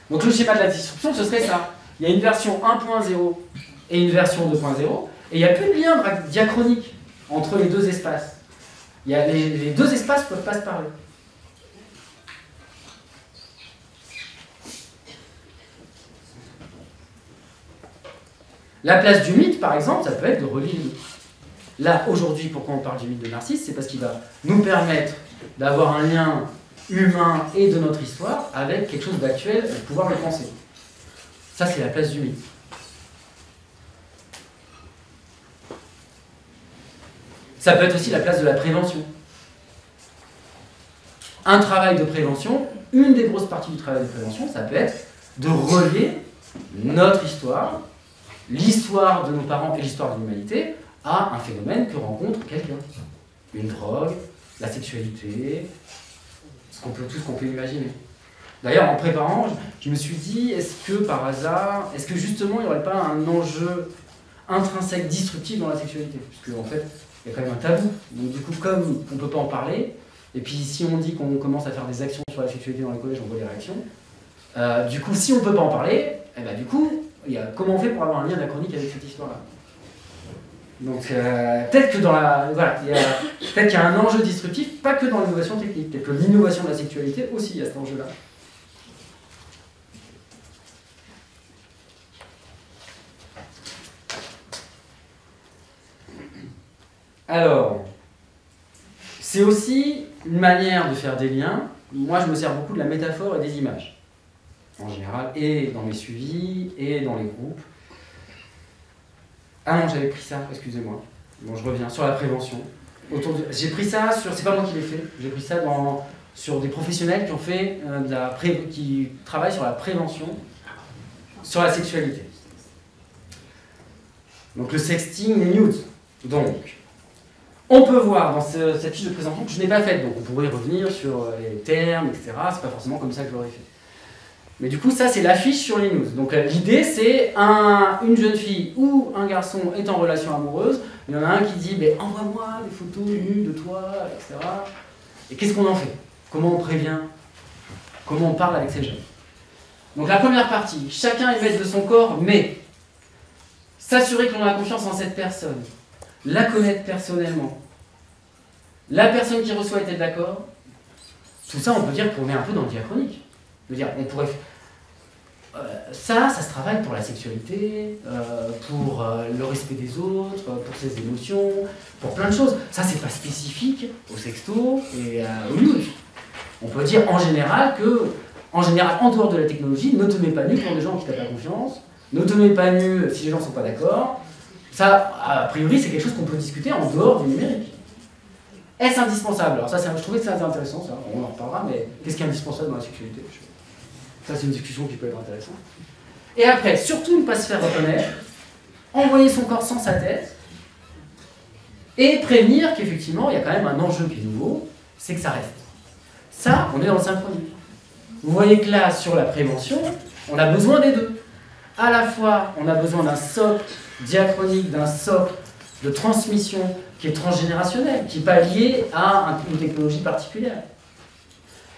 Donc le schéma de la disruption, ce serait ça. Il y a une version 1.0 et une version 2.0, et il n'y a plus de lien diachronique entre les deux espaces. Les deux espaces ne peuvent pas se parler. La place du mythe, par exemple, ça peut être de relier le mythe. Là, aujourd'hui, pourquoi on parle du mythe de Narcisse ? C'est parce qu'il va nous permettre d'avoir un lien humain et de notre histoire avec quelque chose d'actuel et de pouvoir le penser. Ça, c'est la place du mythe. Ça peut être aussi la place de la prévention. Un travail de prévention, une des grosses parties du travail de prévention, ça peut être de relier notre histoire, l'histoire de nos parents et l'histoire de l'humanité à un phénomène que rencontre quelqu'un. Une drogue, la sexualité, tout ce qu'on peut imaginer. D'ailleurs, en préparant, je me suis dit, est-ce que par hasard, est-ce que justement il n'y aurait pas un enjeu intrinsèque disruptif dans la sexualité ? Puisque en fait, il y a quand même un tabou. Donc du coup, comme on ne peut pas en parler, et puis si on dit qu'on commence à faire des actions sur la sexualité dans les collèges, on voit les réactions. Du coup, si on ne peut pas en parler, du coup, comment on fait pour avoir un lien anachronique avec cette histoire-là ? Donc peut-être que peut-être qu'il y a un enjeu disruptif, pas que dans l'innovation technique, peut-être que l'innovation de la sexualité aussi, il y a cet enjeu-là. Alors, c'est aussi une manière de faire des liens moi je me sers beaucoup de la métaphore et des images, en général, et dans mes suivis, et dans les groupes. Ah non, j'avais pris ça, excusez-moi. Bon, je reviens, sur la prévention. J'ai pris ça sur, c'est pas moi qui l'ai fait, j'ai pris ça sur des professionnels qui ont fait qui travaillent sur la prévention, sur la sexualité. Donc le sexting, les nudes. Donc, on peut voir dans cette fiche de présentation que je n'ai pas faite, donc on pourrait revenir sur les termes, etc. C'est pas forcément comme ça que je l'aurais fait. Mais du coup, ça c'est l'affiche sur les news. Donc l'idée c'est une jeune fille ou un garçon est en relation amoureuse, il y en a un qui dit envoie-moi des photos nues de toi, etc. Et qu'est-ce qu'on en fait? Comment on prévient? Comment on parle avec ces jeunes? Donc la première partie, chacun est maître de son corps, mais s'assurer que l'on a confiance en cette personne, la connaître personnellement, la personne qui reçoit est-elle d'accord? Tout ça, on peut dire qu'on est un peu dans le diachronique. On pourrait... ça se travaille pour la sexualité, pour le respect des autres, pour ses émotions, pour plein de choses. Ça, c'est pas spécifique au sexto et au nude. On peut dire en général, en dehors de la technologie, ne te mets pas nu pour des gens qui n'ont pas confiance, ne te mets pas nu si les gens ne sont pas d'accord. Ça, a priori, c'est quelque chose qu'on peut discuter en dehors du numérique. Est-ce indispensable? Alors ça, je trouvais que c'était intéressant, ça, on en reparlera, mais qu'est-ce qui est indispensable dans la sexualité? Ça, c'est une discussion qui peut être intéressante. Et après, surtout ne pas se faire reconnaître, envoyer son corps sans sa tête, et prévenir qu'effectivement, il y a quand même un enjeu qui est nouveau, c'est que ça reste. Ça, on est dans le synchronique. Vous voyez que là, sur la prévention, on a besoin des deux. À la fois, on a besoin d'un socle diachronique, d'un socle de transmission qui est transgénérationnel, qui n'est pas lié à une technologie particulière.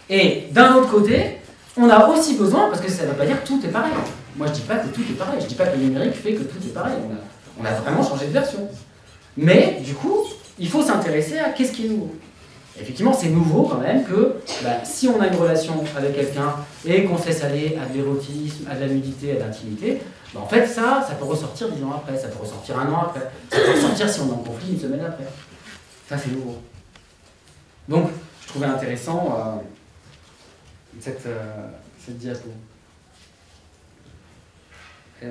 Et d'un autre côté, on a aussi besoin, parce que ça ne veut pas dire que tout est pareil. Moi, je ne dis pas que tout est pareil. Je ne dis pas que le numérique fait que tout est pareil. On a vraiment changé de version. Mais, du coup, il faut s'intéresser à qu'est-ce qui est nouveau. Effectivement, c'est nouveau quand même que si on a une relation avec quelqu'un et qu'on se laisse aller à de l'érotisme, à de la nudité, à de l'intimité, en fait, ça peut ressortir 10 ans après, ça peut ressortir 1 an après, ça peut ressortir si on est en conflit 1 semaine après. Ça, c'est nouveau. Donc, je trouvais intéressant cette diapo. Et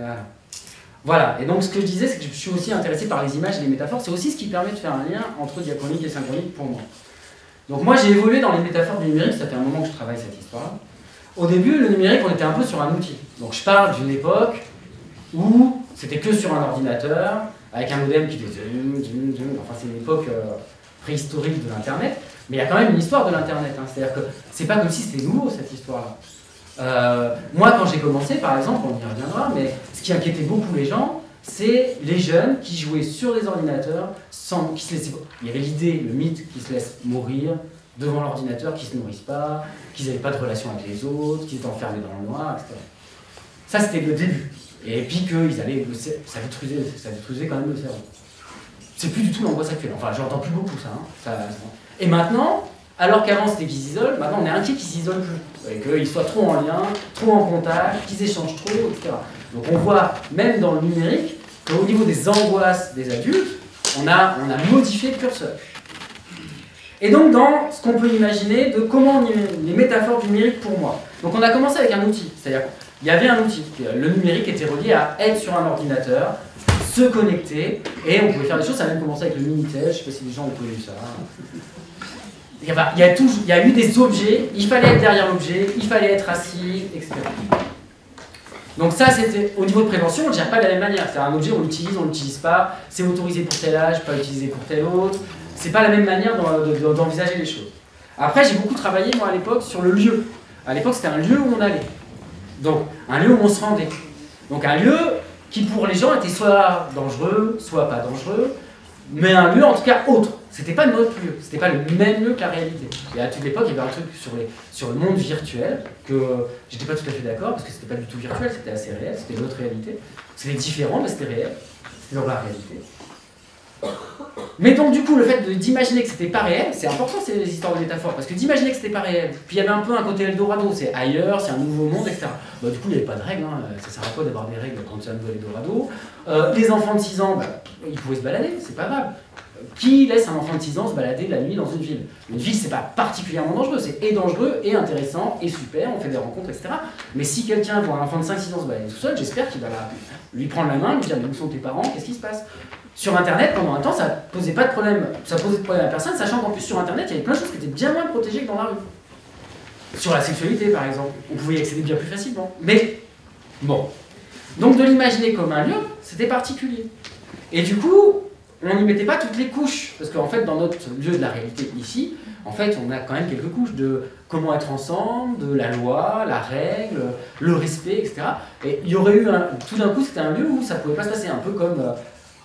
voilà, et donc ce que je disais, c'est que je suis aussi intéressé par les images et les métaphores, c'est aussi ce qui permet de faire un lien entre diachronique et synchronique pour moi. Donc moi j'ai évolué dans les métaphores du numérique, ça fait un moment que je travaille cette histoire. Au début, le numérique, on était un peu sur un outil. Donc je parle d'une époque où c'était que sur un ordinateur, avec un modem qui faisait zoom, zoom, zoom. Enfin c'est une époque préhistorique de l'Internet, mais il y a quand même une histoire de l'Internet. C'est-à-dire que c'est pas comme si c'était nouveau cette histoire-là. Moi quand j'ai commencé, par exemple, on y reviendra, mais ce qui inquiétait beaucoup les gens, c'est les jeunes qui jouaient sur des ordinateurs sans, il y avait l'idée, le mythe, qu'ils se laissent mourir devant l'ordinateur, qu'ils ne se nourrissent pas, qu'ils n'avaient pas de relation avec les autres, qu'ils étaient enfermés dans le noir, etc. Ça, c'était le début. Et puis qu'ils allaient, ça détruisait quand même le cerveau. C'est plus du tout l'angoisse actuelle. Enfin, j'entends plus beaucoup ça. Et maintenant, alors qu'avant c'était qu'ils s'isolent, maintenant on est inquiet qu'ils s'isolent plus. Et qu'ils soient trop en lien, trop en contact, qu'ils échangent trop, etc. Donc on voit, même dans le numérique, qu'au niveau des angoisses des adultes, on a modifié le curseur. Et donc dans ce qu'on peut imaginer de comment les métaphores du numérique pour moi. Donc on a commencé avec un outil, c'est-à-dire qu'il y avait un outil. Le numérique était relié à être sur un ordinateur, se connecter, et on pouvait faire des choses. Ça a même commencé avec le Minitel, je ne sais pas si les gens ont connu ça. Il y a eu des objets, il fallait être derrière l'objet, il fallait être assis, etc. Donc ça, c'était au niveau de prévention, on ne gère pas de la même manière. C'est un objet, on l'utilise, on ne l'utilise pas, c'est autorisé pour tel âge, pas utilisé pour tel autre. C'est pas la même manière d'envisager les choses. Après, j'ai beaucoup travaillé, moi, à l'époque, sur le lieu. À l'époque, c'était un lieu où on allait. Donc, un lieu où on se rendait. Donc, un lieu qui, pour les gens, était soit dangereux, soit pas dangereux, mais un lieu, en tout cas, autre. C'était pas notre lieu, c'était pas le même lieu que la réalité. Et à toute l'époque, il y avait un truc sur le monde virtuel que j'étais pas tout à fait d'accord, parce que c'était pas du tout virtuel, c'était assez réel, c'était notre réalité. C'était différent, mais c'était réel. C'était dans la réalité. Mais donc du coup, le fait d'imaginer que c'était pas réel, c'est important ces histoires de métaphores, parce que d'imaginer que c'était pas réel, puis il y avait un peu un côté Eldorado, c'est ailleurs, c'est un nouveau monde, etc. Bah, du coup, il n'y avait pas de règles, ça sert à quoi d'avoir des règles quand c'est un nouvel Eldorado. Les enfants de 6 ans, ils pouvaient se balader, c'est pas grave. qui laisse un enfant de 6 ans se balader la nuit dans une ville? Une ville, c'est pas particulièrement dangereux, c'est et dangereux, et intéressant, et super, on fait des rencontres, etc. Mais si quelqu'un voit un enfant de 5-6 ans se balader tout seul, j'espère qu'il va lui prendre la main, lui dire mais où sont tes parents, qu'est-ce qui se passe? Sur Internet, pendant un temps, ça posait pas de problème, ça posait de problème à personne, sachant qu'en plus sur Internet, il y avait plein de choses qui étaient bien moins protégées que dans la rue. Sur la sexualité, par exemple, on pouvait y accéder bien plus facilement. Mais, bon. Donc de l'imaginer comme un lieu, c'était particulier. Et du coup, on n'y mettait pas toutes les couches, parce qu'en fait, dans notre lieu de la réalité ici, en fait, on a quand même quelques couches de comment être ensemble, de la loi, la règle, le respect, etc. Et il y aurait eu, tout d'un coup, c'était un lieu où ça pouvait pas se passer, un peu comme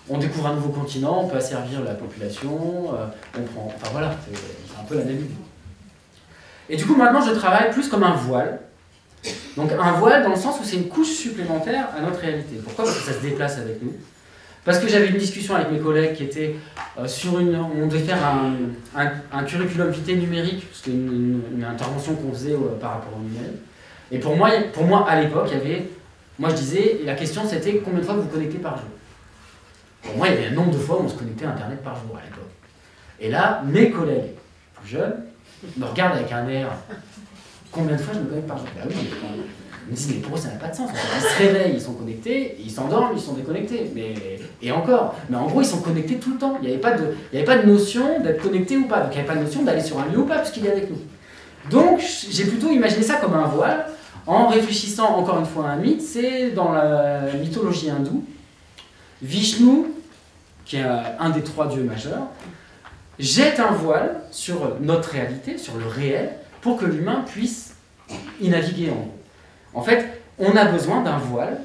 on découvre un nouveau continent, on peut asservir la population, on prend... Enfin voilà, c'est un peu la même idée. Et du coup, maintenant, je travaille plus comme un voile. Donc un voile dans le sens où c'est une couche supplémentaire à notre réalité. Pourquoi? Parce que ça se déplace avec nous. Parce que j'avais une discussion avec mes collègues qui était sur on devait faire un curriculum vitae numérique, c'était une intervention qu'on faisait par rapport au numérique. Et pour moi à l'époque, il y avait, moi je disais, la question c'était combien de fois vous vous connectez par jour? Pour moi, il y avait un nombre de fois où on se connectait à Internet par jour à l'époque. Et là, mes collègues plus jeunes me regardent avec un air, combien de fois je me connecte par jour? Bah oui, ils me disent, mais pour eux, ça n'a pas de sens. Ils se réveillent, ils sont connectés, ils s'endorment, ils sont déconnectés. Et encore. Mais en gros, ils sont connectés tout le temps. Il n'y avait pas de notion d'être connecté ou pas. Donc il n'y avait pas de notion d'aller sur un lieu ou pas, puisqu'il est avec nous. Donc j'ai plutôt imaginé ça comme un voile, en réfléchissant encore une fois à un mythe. C'est dans la mythologie hindoue. Vishnu, qui est un des 3 dieux majeurs, jette un voile sur notre réalité, sur le réel, pour que l'humain puisse y naviguer en gros. En fait, on a besoin d'un voile,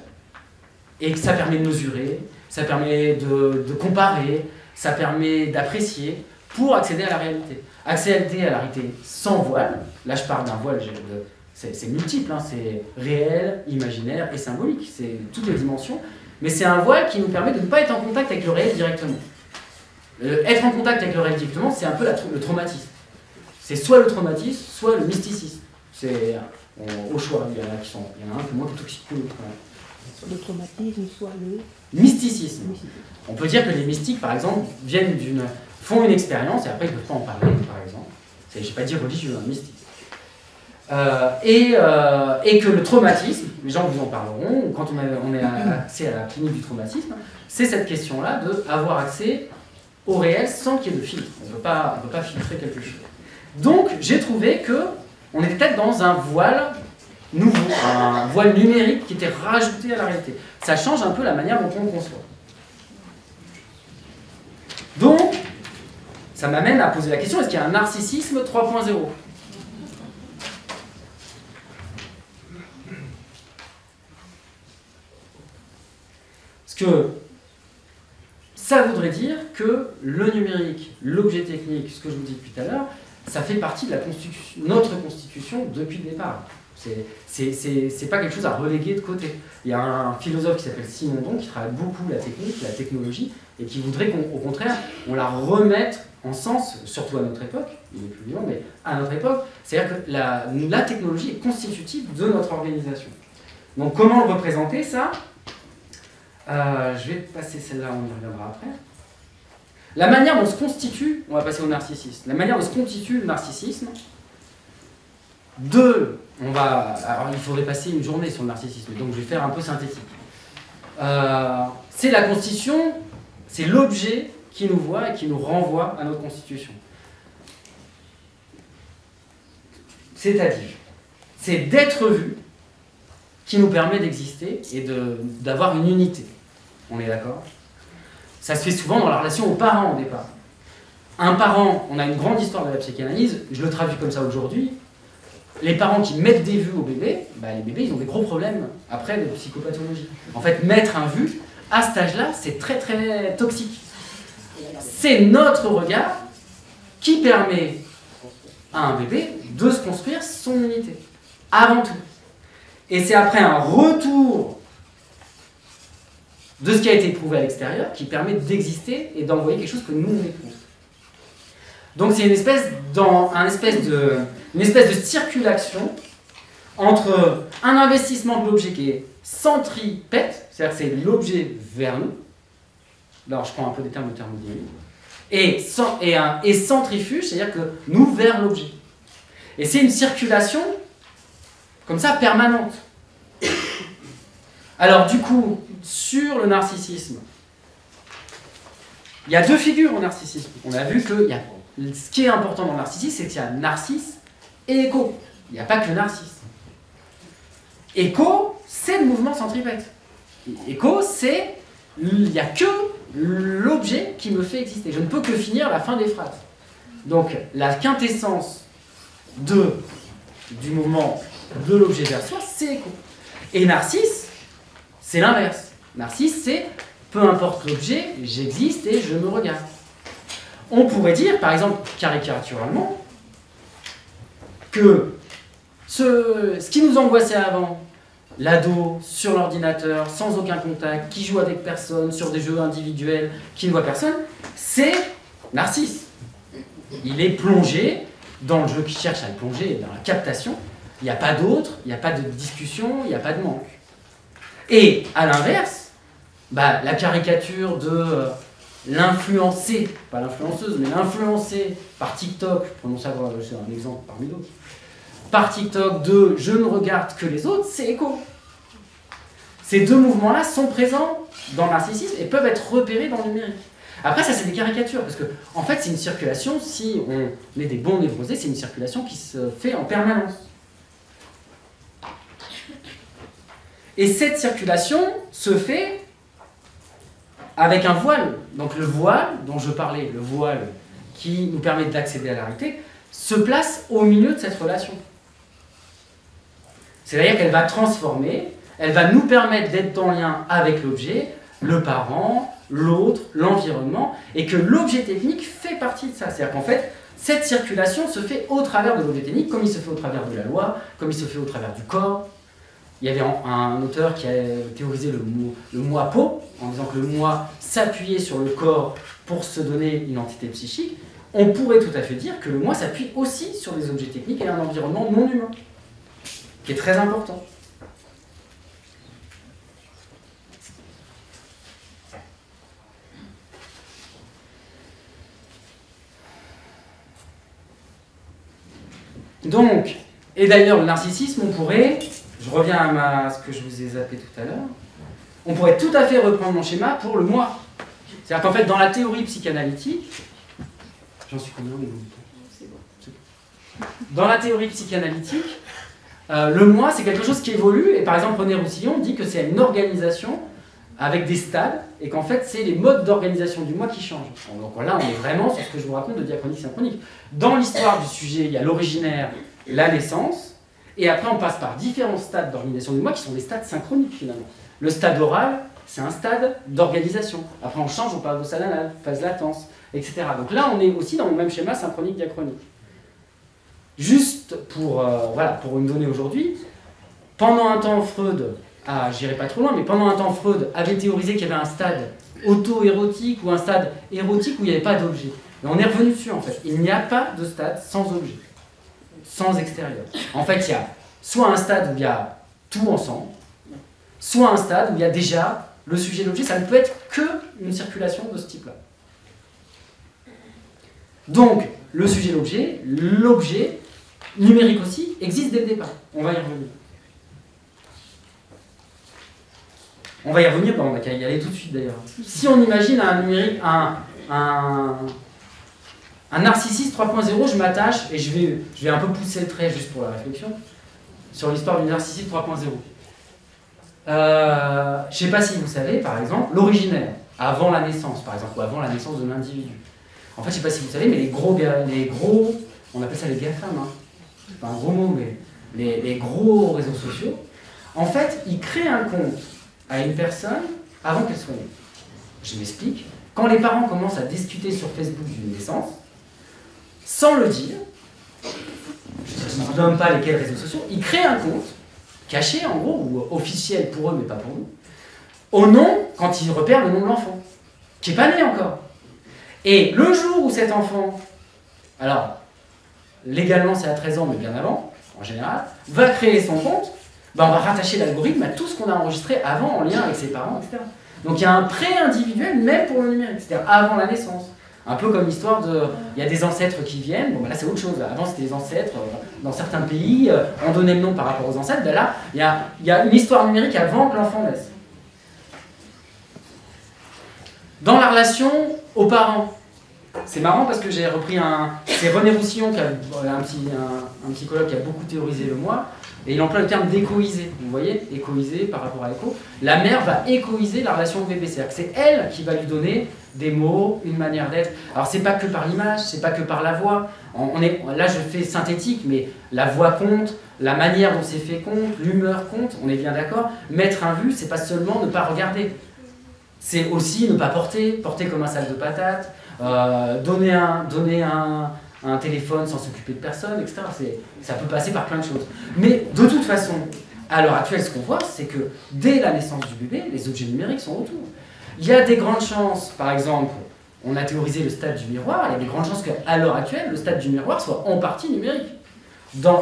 et ça permet de mesurer, ça permet de comparer, ça permet d'apprécier, pour accéder à la réalité. Accéder à la réalité sans voile, là je parle d'un voile, c'est multiple, hein, c'est réel, imaginaire et symbolique, c'est toutes les dimensions, mais c'est un voile qui nous permet de ne pas être en contact avec le réel directement. Être en contact avec le réel directement, c'est un peu le traumatisme. C'est soit le traumatisme, soit le mysticisme. C'est au choix, il y en a un qui est moins toxique que l'autre. Soit le traumatisme, soit le... Mysticisme. On peut dire que les mystiques, par exemple, font une expérience et après ils ne peuvent pas en parler, par exemple. Je ne vais pas dire religieux, hein, mystique. Et que le traumatisme, les gens vous en parleront, quand on a accès à la clinique du traumatisme, c'est cette question-là d'avoir accès au réel sans qu'il y ait de filtre. On ne peut pas filtrer quelque chose. Donc, j'ai trouvé qu'on était peut-être dans un voile nouveau, un voile numérique qui était rajouté à la réalité. Ça change un peu la manière dont on le conçoit. Donc, ça m'amène à poser la question, est-ce qu'il y a un narcissisme 3.0 ? Parce que ça voudrait dire que le numérique, l'objet technique, ce que je vous dis depuis tout à l'heure, ça fait partie de notre constitution depuis le départ. C'est pas quelque chose à reléguer de côté. Il y a un philosophe qui s'appelle Simondon qui travaille beaucoup la technique, la technologie, et qui voudrait qu'au contraire, on la remette en sens, surtout à notre époque, il est plus vivant, mais à notre époque, c'est-à-dire que la technologie est constitutive de notre organisation. Donc comment le représenter, ça ? Je vais passer celle-là, on y reviendra après. La manière dont se constitue, on va passer au narcissisme, la manière dont se constitue le narcissisme, alors il faudrait passer une journée sur le narcissisme, donc je vais faire un peu synthétique. C'est la constitution, c'est l'objet qui nous voit et qui nous renvoie à notre constitution. C'est-à-dire, c'est d'être vu qui nous permet d'exister et d'avoir une unité. On est d'accord ? Ça se fait souvent dans la relation aux parents au départ. Un parent, on a une grande histoire de la psychanalyse, je le traduis comme ça aujourd'hui. Les parents qui mettent des vues aux bébés, les bébés ils ont des gros problèmes après de psychopathologie. En fait, mettre un vu, à cet âge-là, c'est très très toxique. C'est notre regard qui permet à un bébé de se construire son unité, avant tout. Et c'est après un retour de ce qui a été éprouvé à l'extérieur qui permet d'exister et d'envoyer quelque chose que nous on éprouve. Donc c'est une espèce de circulation entre un investissement de l'objet qui est centripète, c'est-à-dire que c'est l'objet vers nous. Alors je prends un peu des termes de thermodynamique. et centrifuge, c'est-à-dire que nous vers l'objet. Et c'est une circulation comme ça permanente. Alors du coup, sur le narcissisme, il y a deux figures au narcissisme. On a vu que ce qui est important dans le narcissisme, c'est qu'il y a narcisse et écho. Il n'y a pas que le narcisse. Écho, c'est le mouvement centripète. Écho, c'est il n'y a que l'objet qui me fait exister. Je ne peux que finir la fin des phrases. Donc la quintessence du mouvement de l'objet vers soi, c'est écho. Et narcisse, c'est l'inverse. Narcisse, c'est peu importe l'objet, j'existe et je me regarde. On pourrait dire, par exemple, caricaturalement, que ce qui nous angoissait avant, l'ado sur l'ordinateur, sans aucun contact, qui joue avec personne, sur des jeux individuels, qui ne voit personne, c'est Narcisse. Il est plongé dans le jeu qui cherche à le plonger, dans la captation. Il n'y a pas d'autre, il n'y a pas de discussion, il n'y a pas de manque. Et à l'inverse, la caricature de l'influencé, pas l'influenceuse, mais l'influencé par TikTok, prenons ça, c'est un exemple parmi d'autres, par TikTok de « je ne regarde que les autres », c'est écho. Ces deux mouvements-là sont présents dans le narcissisme et peuvent être repérés dans le numérique. Après, ça, c'est des caricatures, parce que, en fait, c'est une circulation, si on est des bons névrosés, c'est une circulation qui se fait en permanence. Et cette circulation se fait avec un voile. Donc le voile dont je parlais, le voile qui nous permet d'accéder à la réalité, se place au milieu de cette relation. C'est-à-dire qu'elle va transformer, elle va nous permettre d'être en lien avec l'objet, le parent, l'autre, l'environnement, et que l'objet technique fait partie de ça. C'est-à-dire qu'en fait, cette circulation se fait au travers de l'objet technique, comme il se fait au travers de la loi, comme il se fait au travers du corps. Il y avait un auteur qui a théorisé le moi peau, en disant que le moi s'appuyait sur le corps pour se donner une entité psychique. On pourrait tout à fait dire que le moi s'appuie aussi sur des objets techniques et un environnement non humain, qui est très important. Donc, et d'ailleurs le narcissisme, on pourrait, je reviens à ce que je vous ai zappé tout à l'heure, on pourrait tout à fait reprendre mon schéma pour le moi. C'est-à-dire qu'en fait, dans la théorie psychanalytique, j'en suis combien de c'est bon. Dans la théorie psychanalytique, le moi, c'est quelque chose qui évolue, et par exemple, René Roussillon dit que c'est une organisation avec des stades, et qu'en fait, c'est les modes d'organisation du moi qui changent. Donc là, on est vraiment sur ce que je vous raconte de diachronique synchronique. Dans l'histoire du sujet, il y a l'originaire, la naissance, et après, on passe par différents stades d'organisation du moi qui sont des stades synchroniques, finalement. Le stade oral, c'est un stade d'organisation. Après, on change, on parle de stade anal, phase latence, etc. Donc là, on est aussi dans le même schéma synchronique-diachronique. Juste pour une donnée aujourd'hui, pendant un temps, Freud, j'irai pas trop loin, mais pendant un temps, Freud avait théorisé qu'il y avait un stade auto-érotique ou un stade érotique où il n'y avait pas d'objet. Et on est revenu dessus, en fait. Il n'y a pas de stade sans objet, sans extérieur. En fait, il y a soit un stade où il y a tout ensemble, soit un stade où il y a déjà le sujet et l'objet. Ça ne peut être qu'une circulation de ce type-là. Donc, le sujet et l'objet numérique aussi, existe dès le départ. On va y revenir. On va y revenir, on va y aller tout de suite d'ailleurs. Si on imagine un numérique, un narcissiste 3.0, je m'attache, et je vais un peu pousser le trait juste pour la réflexion, sur l'histoire du narcissiste 3.0. Je ne sais pas si vous savez, par exemple, l'originaire, avant la naissance, par exemple, ou avant la naissance de l'individu. En fait, je ne sais pas si vous savez, mais les gros, on appelle ça les GAFAM, hein. C'est pas un gros mot, mais les gros réseaux sociaux, en fait, ils créent un compte à une personne avant qu'elle soit née. Je m'explique. Quand les parents commencent à discuter sur Facebook d'une naissance, sans le dire, je ne vous donne pas lesquels réseaux sociaux, ils créent un compte, caché en gros, ou officiel pour eux, mais pas pour nous, au nom, quand ils repèrent le nom de l'enfant, qui n'est pas né encore. Et le jour où cet enfant, alors, légalement c'est à 13 ans, mais bien avant, en général, va créer son compte, on va rattacher l'algorithme à tout ce qu'on a enregistré avant en lien avec ses parents, etc. Donc il y a un pré-individuel même pour le numérique, c'est-à-dire avant la naissance, Un peu comme l'histoire de... Il y a des ancêtres qui viennent, bon ben là c'est autre chose. Avant c'était les ancêtres, dans certains pays, on donnait le nom par rapport aux ancêtres. Ben là, il y a une histoire numérique avant que l'enfant naisse. Dans la relation aux parents, c'est marrant parce que j'ai repris c'est René Roussillon, un psychologue qui a beaucoup théorisé le moi, et il emploie le terme d'échoiser. Vous voyez, échoiser par rapport à l'écho. La mère va échoiser la relation au bébé, c'est-à-dire que c'est elle qui va lui donner des mots, une manière d'être. Alors c'est pas que par l'image, c'est pas que par la voix. Là je fais synthétique, mais la voix compte, la manière dont c'est fait compte, l'humeur compte, on est bien d'accord. Mettre un vu, c'est pas seulement ne pas regarder. C'est aussi ne pas porter comme un sac de patates, donner un téléphone sans s'occuper de personne, etc. Ça peut passer par plein de choses. Mais de toute façon, à l'heure actuelle, ce qu'on voit, c'est que dès la naissance du bébé, les objets numériques sont autour. Il y a des grandes chances, par exemple, on a théorisé le stade du miroir, il y a des grandes chances qu'à l'heure actuelle, le stade du miroir soit en partie numérique.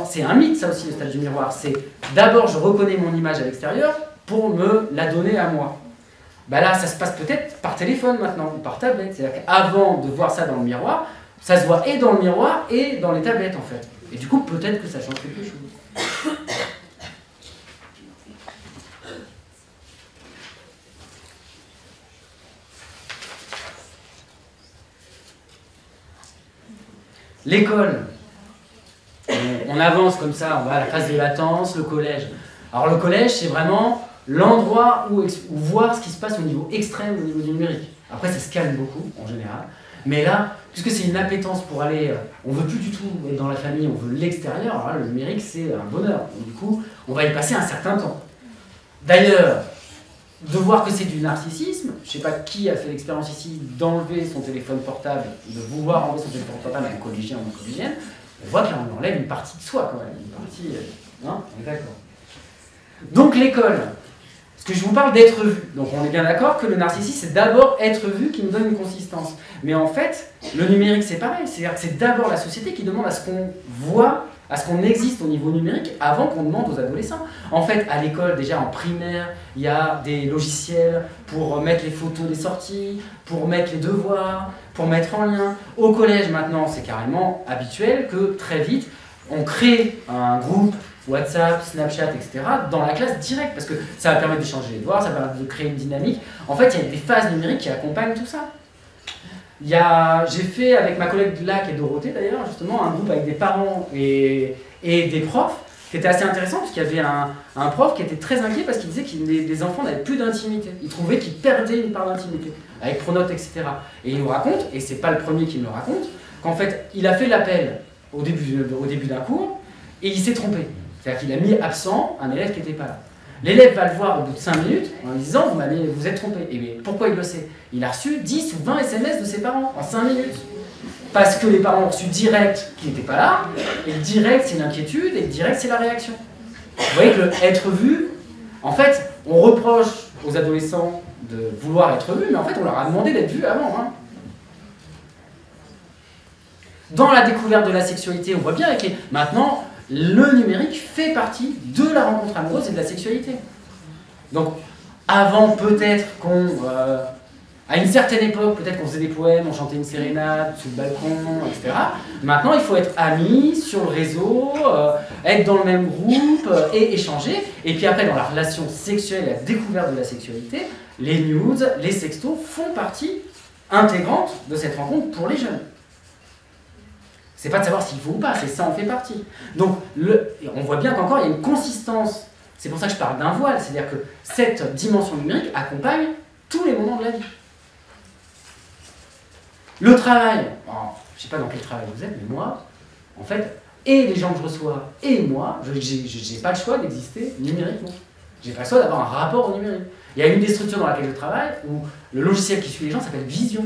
C'est un mythe, ça aussi, le stade du miroir. C'est d'abord, je reconnais mon image à l'extérieur pour me la donner à moi. Ben là, ça se passe peut-être par téléphone maintenant, ou par tablette. C'est-à-dire qu'avant de voir ça dans le miroir, ça se voit et dans le miroir et dans les tablettes, en fait. Et du coup, peut-être que ça change quelque chose. L'école. On avance comme ça, on va à la phase de latence, le collège. Alors le collège, c'est vraiment l'endroit où voir ce qui se passe au niveau extrême, au niveau du numérique. Après, ça se calme beaucoup, en général. Mais là, puisque c'est une appétence pour aller... on veut plus du tout être dans la famille, on veut l'extérieur. Alors là, le numérique, c'est un bonheur. Donc, du coup, on va y passer un certain temps. D'ailleurs, de voir que c'est du narcissisme, je ne sais pas qui a fait l'expérience ici d'enlever son téléphone portable, de vouloir enlever son téléphone portable à un collégien ou une collégienne, on voit qu'on enlève une partie de soi quand même. Une partie... hein, on est d'accord. Donc l'école... Parce que je vous parle d'être vu. Donc on est bien d'accord que le narcissisme, c'est d'abord être vu qui nous donne une consistance. Mais en fait, le numérique, c'est pareil. C'est-à-dire que c'est d'abord la société qui demande à ce qu'on voit, à ce qu'on existe au niveau numérique avant qu'on demande aux adolescents. En fait, à l'école, déjà en primaire, il y a des logiciels pour mettre les photos des sorties, pour mettre les devoirs, pour mettre en lien. Au collège, maintenant, c'est carrément habituel que très vite, on crée un groupe WhatsApp, Snapchat, etc. dans la classe directe, parce que ça va permettre d'échanger les devoirs, ça va permettre de créer une dynamique. En fait, il y a des phases numériques qui accompagnent tout ça. J'ai fait avec ma collègue Lac et Dorothée d'ailleurs, justement, un groupe avec des parents et des profs, qui était assez intéressant, parce qu'il y avait un prof qui était très inquiet parce qu'il disait que les enfants n'avaient plus d'intimité. Il trouvait qu'ils perdaient une part d'intimité, avec Pronote, etc. Et il nous raconte, et c'est pas le premier qui me le raconte, qu'en fait, il a fait l'appel au début d'un cours, et il s'est trompé. C'est-à-dire qu'il a mis absent un élève qui n'était pas là. L'élève va le voir au bout de 5 minutes en lui disant « vous êtes trompé ». Et bien, pourquoi il le sait? Il a reçu 10 ou 20 SMS de ses parents en 5 minutes. Parce que les parents ont reçu direct qu'il n'était pas là, et le direct c'est l'inquiétude, et le direct c'est la réaction. Vous voyez que le être vu, en fait, on reproche aux adolescents de vouloir être vus, mais en fait on leur a demandé d'être vus avant. Hein. Dans la découverte de la sexualité, on voit bien que maintenant, le numérique fait partie de la rencontre amoureuse et de la sexualité. Donc, avant peut-être à une certaine époque, peut-être qu'on faisait des poèmes, on chantait une sérénade sous le balcon, etc. Maintenant, il faut être amis sur le réseau, être dans le même groupe et échanger. Et puis après, dans la relation sexuelle et la découverte de la sexualité, les nudes, les sextos font partie intégrante de cette rencontre pour les jeunes. C'est pas de savoir s'il faut ou pas, c'est ça en fait partie. Donc, on voit bien qu'encore il y a une consistance. C'est pour ça que je parle d'un voile, c'est-à-dire que cette dimension numérique accompagne tous les moments de la vie. Le travail, je sais pas dans quel travail vous êtes, mais moi, en fait, et les gens que je reçois, et moi, j'ai pas le choix d'exister numériquement. J'ai pas le choix d'avoir un rapport au numérique. Il y a une des structures dans laquelle je travaille où le logiciel qui suit les gens s'appelle Vision.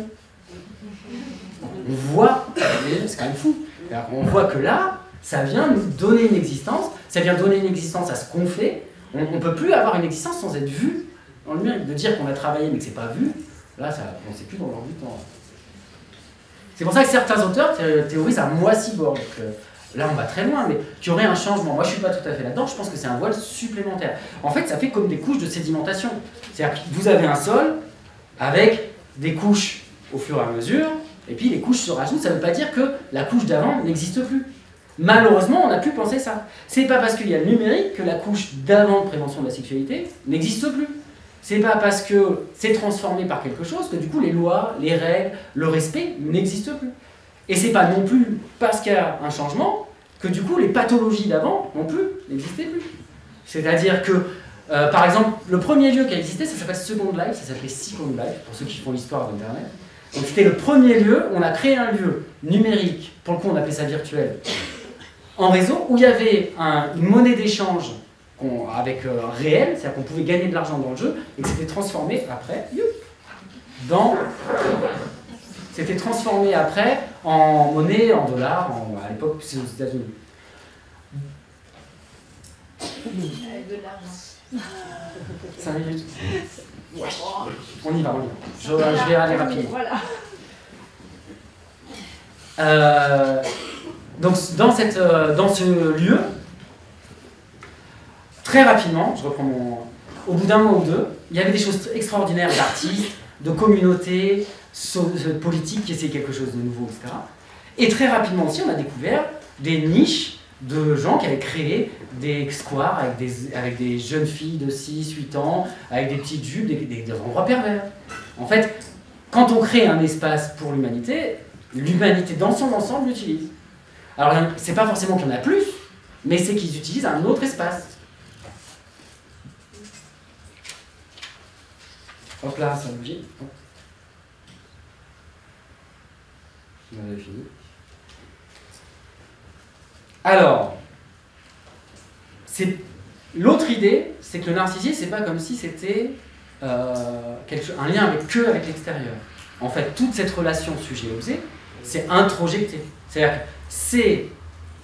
On voit, c'est quand même fou. On voit que là, ça vient nous donner une existence, ça vient donner une existence à ce qu'on fait. On ne peut plus avoir une existence sans être vu dans le numérique. De dire qu'on a travaillé mais que c'est pas vu, là, on ne sait plus dans leur but de temps. C'est pour ça que certains auteurs théorisent un moi cyborg. Là, on va très loin, mais qu'il y aurait un changement. Moi, je ne suis pas tout à fait là-dedans, je pense que c'est un voile supplémentaire. En fait, ça fait comme des couches de sédimentation. C'est-à-dire que vous avez un sol avec des couches au fur et à mesure, Et puis les couches se rajoutent, ça ne veut pas dire que la couche d'avant n'existe plus. Malheureusement, on a pu penser ça. C'est pas parce qu'il y a le numérique que la couche d'avant de prévention de la sexualité n'existe plus. C'est pas parce que c'est transformé par quelque chose que du coup les lois, les règles, le respect n'existent plus. Et c'est pas non plus parce qu'il y a un changement que du coup les pathologies d'avant non plus n'existaient plus. C'est-à-dire que, par exemple, le premier lieu qui a existé, ça s'appelle Second Life, ça s'appelait Second Life, pour ceux qui font l'histoire d'Internet. Donc c'était le premier lieu, on a créé un lieu numérique, pour le coup on appelait ça virtuel, en réseau, où il y avait une monnaie d'échange avec réel, c'est-à-dire qu'on pouvait gagner de l'argent dans le jeu, et que c'était transformé après c'était transformé après en monnaie, en dollars, à l'époque c'est aux États-Unis. Avec de l'argent. 5 minutes. Ouais. On y va. Je vais aller rapidement. Voilà. Donc dans ce lieu, très rapidement, je reprends au bout d'un mois ou deux, il y avait des choses extraordinaires d'artistes, de communautés, politiques qui essayaient quelque chose de nouveau, etc. Et très rapidement aussi, on a découvert des niches de gens qui avaient créé des squares avec des jeunes filles de 6-8 ans, avec des petites jupes, des endroits pervers. En fait, quand on crée un espace pour l'humanité dans son ensemble l'utilise. Alors, c'est pas forcément qu'il y en a plus, mais c'est qu'ils utilisent un autre espace. Hop là, ça bouge. On avait fini. Alors, l'autre idée, c'est que le narcissisme, c'est pas comme si c'était un lien avec l'extérieur. En fait, toute cette relation sujet-objet, c'est introjecté. C'est-à-dire que c'est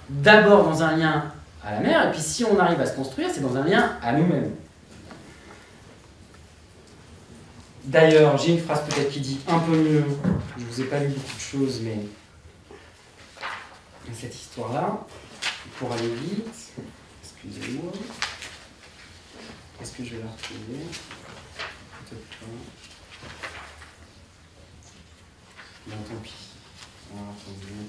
d'abord dans un lien à la mère, et puis si on arrive à se construire, c'est dans un lien à nous-mêmes. D'ailleurs, j'ai une phrase peut-être qui dit un peu mieux, je ne vous ai pas lu beaucoup de choses, mais cette histoire-là, pour aller vite, excusez-moi, est-ce que je vais la retrouver? Peut-être pas. Non, tant pis. On va la retrouver.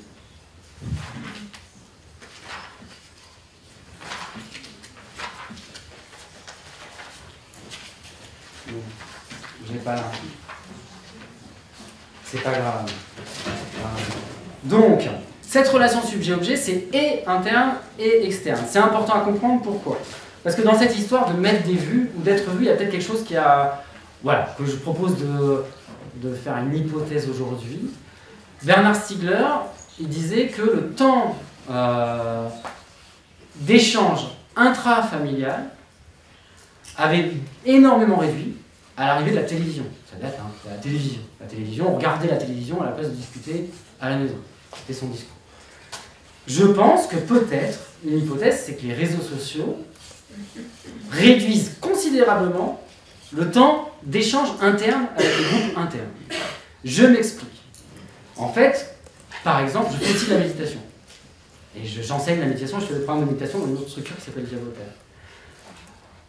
Bon, je l'ai pas là. C'est pas grave. Donc, cette relation sujet-objet, c'est et interne et externe. C'est important à comprendre pourquoi. Parce que dans cette histoire de mettre des vues ou d'être vu, il y a peut-être quelque chose qui a... Voilà, que je propose de faire une hypothèse aujourd'hui. Bernard Stiegler, il disait que le temps d'échange intrafamilial avait énormément réduit à l'arrivée de la télévision. Ça date, hein, de la télévision. La télévision, on regardait la télévision à la place de discuter à la maison. C'était son discours. Je pense que peut-être, une hypothèse, c'est que les réseaux sociaux réduisent considérablement le temps d'échange interne avec les groupes internes. Je m'explique. En fait, par exemple, je fais aussi de la méditation. Et j'enseigne la méditation, je fais des programmes de méditation dans une autre structure qui s'appelle Diavoter.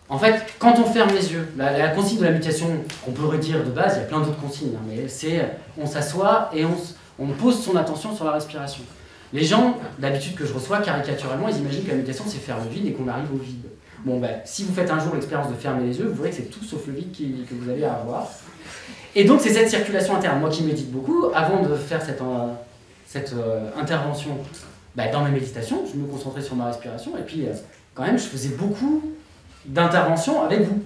En fait, quand on ferme les yeux, la consigne de la méditation, qu'on peut redire de base, il y a plein d'autres consignes, hein, mais c'est on s'assoit et on pose son attention sur la respiration. Les gens, d'habitude que je reçois, caricaturalement, ils imaginent que la méditation, c'est faire le vide et qu'on arrive au vide. Bon, ben, si vous faites un jour l'expérience de fermer les yeux, vous verrez que c'est tout sauf le vide que vous avez à avoir. Et donc, c'est cette circulation interne. Moi qui médite beaucoup, avant de faire cette intervention dans mes méditations, je me concentrais sur ma respiration, et puis quand même, je faisais beaucoup d'interventions avec vous.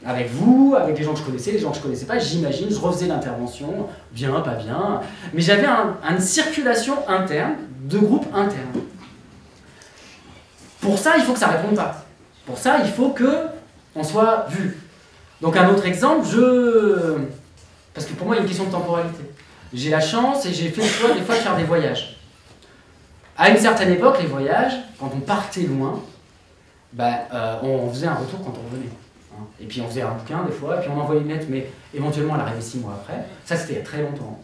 Avec vous, avec les gens que je connaissais, les gens que je ne connaissais pas, j'imagine, je refaisais l'intervention, bien, pas bien, mais j'avais une circulation interne, de groupe interne. Pour ça, il faut que ça ne réponde pas. Pour ça, il faut qu'on soit vu. Donc un autre exemple, parce que pour moi, il y a une question de temporalité. J'ai la chance et j'ai fait le choix des fois de faire des voyages. À une certaine époque, les voyages, quand on partait loin, on faisait un retour quand on revenait. Et puis on faisait un bouquin des fois, et puis on envoyait une lettre, mais éventuellement elle arrivait 6 mois après. Ça, c'était il y a très longtemps.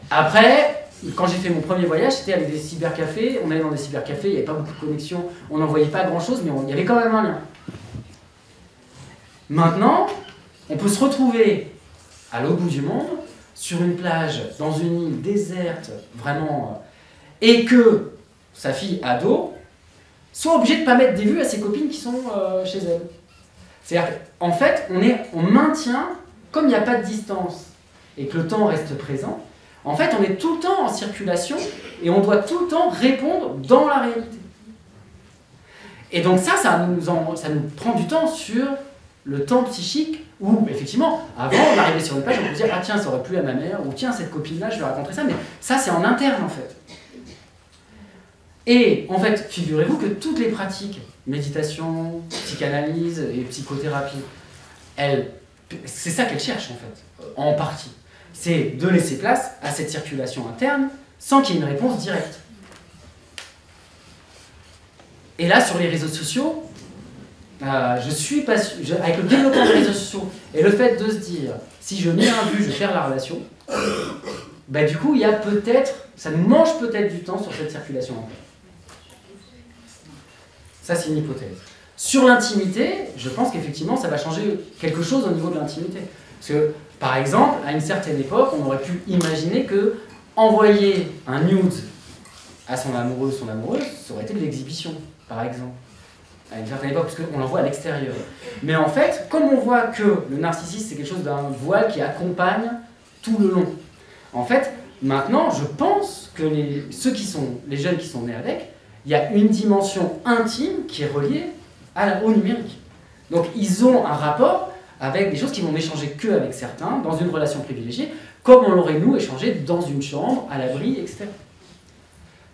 Après, quand j'ai fait mon premier voyage, c'était avec des cybercafés. On allait dans des cybercafés, il n'y avait pas beaucoup de connexion, on n'envoyait pas grand-chose, mais il y avait quand même un lien. Maintenant, on peut se retrouver à l'autre bout du monde, sur une plage, dans une île déserte, vraiment, et que sa fille ado soit obligée de ne pas mettre des vues à ses copines qui sont chez elle. C'est-à-dire qu'en fait, on maintient, comme il n'y a pas de distance et que le temps reste présent, en fait, on est tout le temps en circulation et on doit tout le temps répondre dans la réalité. Et donc ça nous prend du temps sur le temps psychique où, effectivement, avant d'arriver sur une page, on peut dire « Ah tiens, ça aurait plu à ma mère » ou « Tiens, cette copine-là, je lui raconterai ça », mais ça, c'est en interne, en fait. Et, en fait, figurez-vous que toutes les pratiques, méditation, psychanalyse et psychothérapie, c'est ça qu'elles cherchent, en fait, en partie. C'est de laisser place à cette circulation interne sans qu'il y ait une réponse directe. Et là, sur les réseaux sociaux, je suis pas sûr, avec le développement des réseaux sociaux et le fait de se dire, si je mets un but, je perds la relation, bah, du coup, il y a peut-être, ça nous mange peut-être du temps sur cette circulation interne. Ça, c'est une hypothèse. Sur l'intimité, je pense qu'effectivement, ça va changer quelque chose au niveau de l'intimité. Parce que, par exemple, à une certaine époque, on aurait pu imaginer que envoyer un nude à son amoureux, son amoureuse, ça aurait été de l'exhibition, par exemple. À une certaine époque, parce qu'on l'envoie à l'extérieur. Mais en fait, comme on voit que le narcissisme, c'est quelque chose d'un voile qui accompagne tout le long. En fait, maintenant, je pense que les jeunes qui sont nés avec, il y a une dimension intime qui est reliée au numérique. Donc, ils ont un rapport avec des choses qui vont n'échanger qu'avec certains, dans une relation privilégiée, comme on l'aurait, nous, échangé dans une chambre, à l'abri, etc.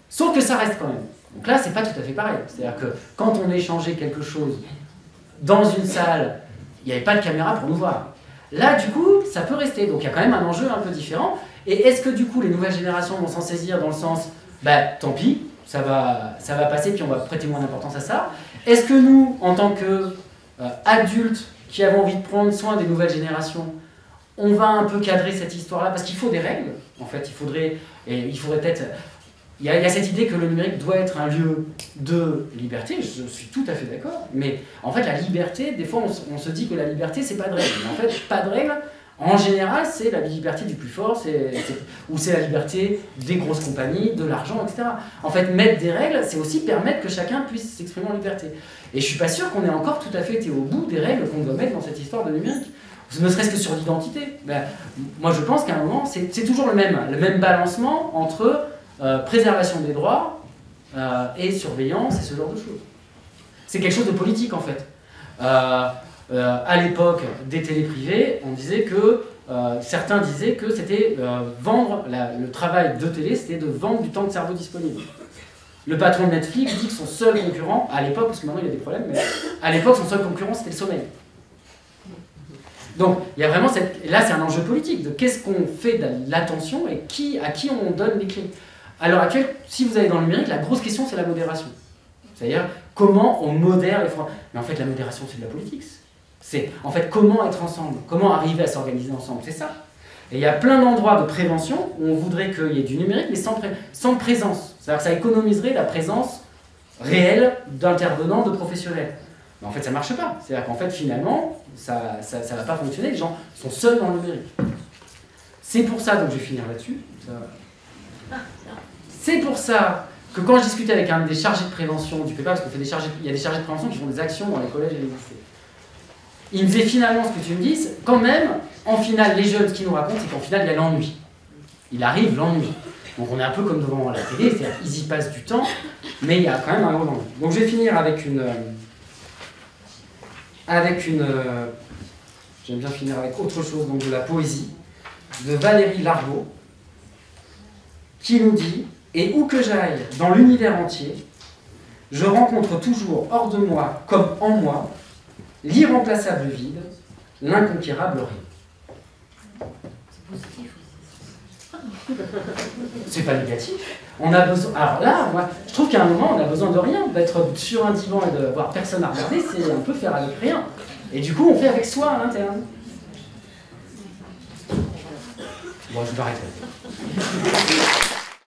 Sauf que ça reste quand même. Donc là, c'est pas tout à fait pareil. C'est-à-dire que quand on échangeait quelque chose dans une salle, il n'y avait pas de caméra pour nous voir. Là, du coup, ça peut rester. Donc il y a quand même un enjeu un peu différent. Et est-ce que du coup, les nouvelles générations vont s'en saisir dans le sens, bah tant pis, ça va passer, puis on va prêter moins d'importance à ça. Est-ce que nous, en tant qu'adultes qui avons envie de prendre soin des nouvelles générations, on va un peu cadrer cette histoire-là? Parce qu'il faut des règles, en fait. Il faudrait peut-être... Il y a cette idée que le numérique doit être un lieu de liberté, je suis tout à fait d'accord, mais en fait la liberté, des fois on se dit que la liberté c'est pas de règles, mais en fait pas de règles, en général c'est la liberté du plus fort, ou c'est la liberté des grosses compagnies, de l'argent, etc. En fait mettre des règles, c'est aussi permettre que chacun puisse s'exprimer en liberté. Et je suis pas sûr qu'on ait encore tout à fait été au bout des règles qu'on doit mettre dans cette histoire de numérique. Ne serait-ce que sur l'identité. Ben, moi je pense qu'à un moment c'est toujours le même balancement entre préservation des droits et surveillance et ce genre de choses. C'est quelque chose de politique en fait. À l'époque des télés privées, on disait que certains disaient que c'était vendre le travail de télé, c'était de vendre du temps de cerveau disponible. Le patron de Netflix dit que son seul concurrent, à l'époque, parce que maintenant il y a des problèmes, mais à l'époque son seul concurrent c'était le sommeil. Donc il y a vraiment là c'est un enjeu politique de qu'est-ce qu'on fait de l'attention et à qui on donne les clés. À l'heure actuelle, si vous allez dans le numérique, la grosse question, c'est la modération. C'est-à-dire, comment on modère les fois. Mais en fait, la modération, c'est de la politique. C'est, en fait, comment être ensemble, comment arriver à s'organiser ensemble, c'est ça. Et il y a plein d'endroits de prévention où on voudrait qu'il y ait du numérique, mais sans présence. C'est-à-dire que ça économiserait la présence réelle d'intervenants, de professionnels. Mais en fait, ça ne marche pas. C'est-à-dire qu'en fait, finalement, ça ne va pas fonctionner. Les gens sont seuls dans le numérique. C'est pour ça, donc je vais finir là-dessus. C'est pour ça que quand je discutais avec un des chargés de prévention du PEPA, parce qu'il y a des chargés de prévention qui font des actions dans les collèges et les lycées, il me disait finalement ce que tu me dis, quand même, en finale, les jeunes, ce qu'ils nous racontent, c'est qu'en finale, il y a l'ennui. Il arrive l'ennui. Donc on est un peu comme devant la télé, c'est-à-dire qu'ils y passent du temps, mais il y a quand même un gros ennui. Donc je vais finir avec une j'aime bien finir avec autre chose, donc de la poésie, de Valérie Largot, qui nous dit « Et où que j'aille dans l'univers entier, je rencontre toujours hors de moi comme en moi l'irremplaçable vide, l'inconquérable rien. » C'est pas négatif. On a besoin. Alors là, moi, je trouve qu'à un moment, on a besoin de rien. D'être sur un divan et de voir personne à regarder, c'est un peu faire avec rien. Et du coup, on fait avec soi à l'interne. Bon, je m'arrête là.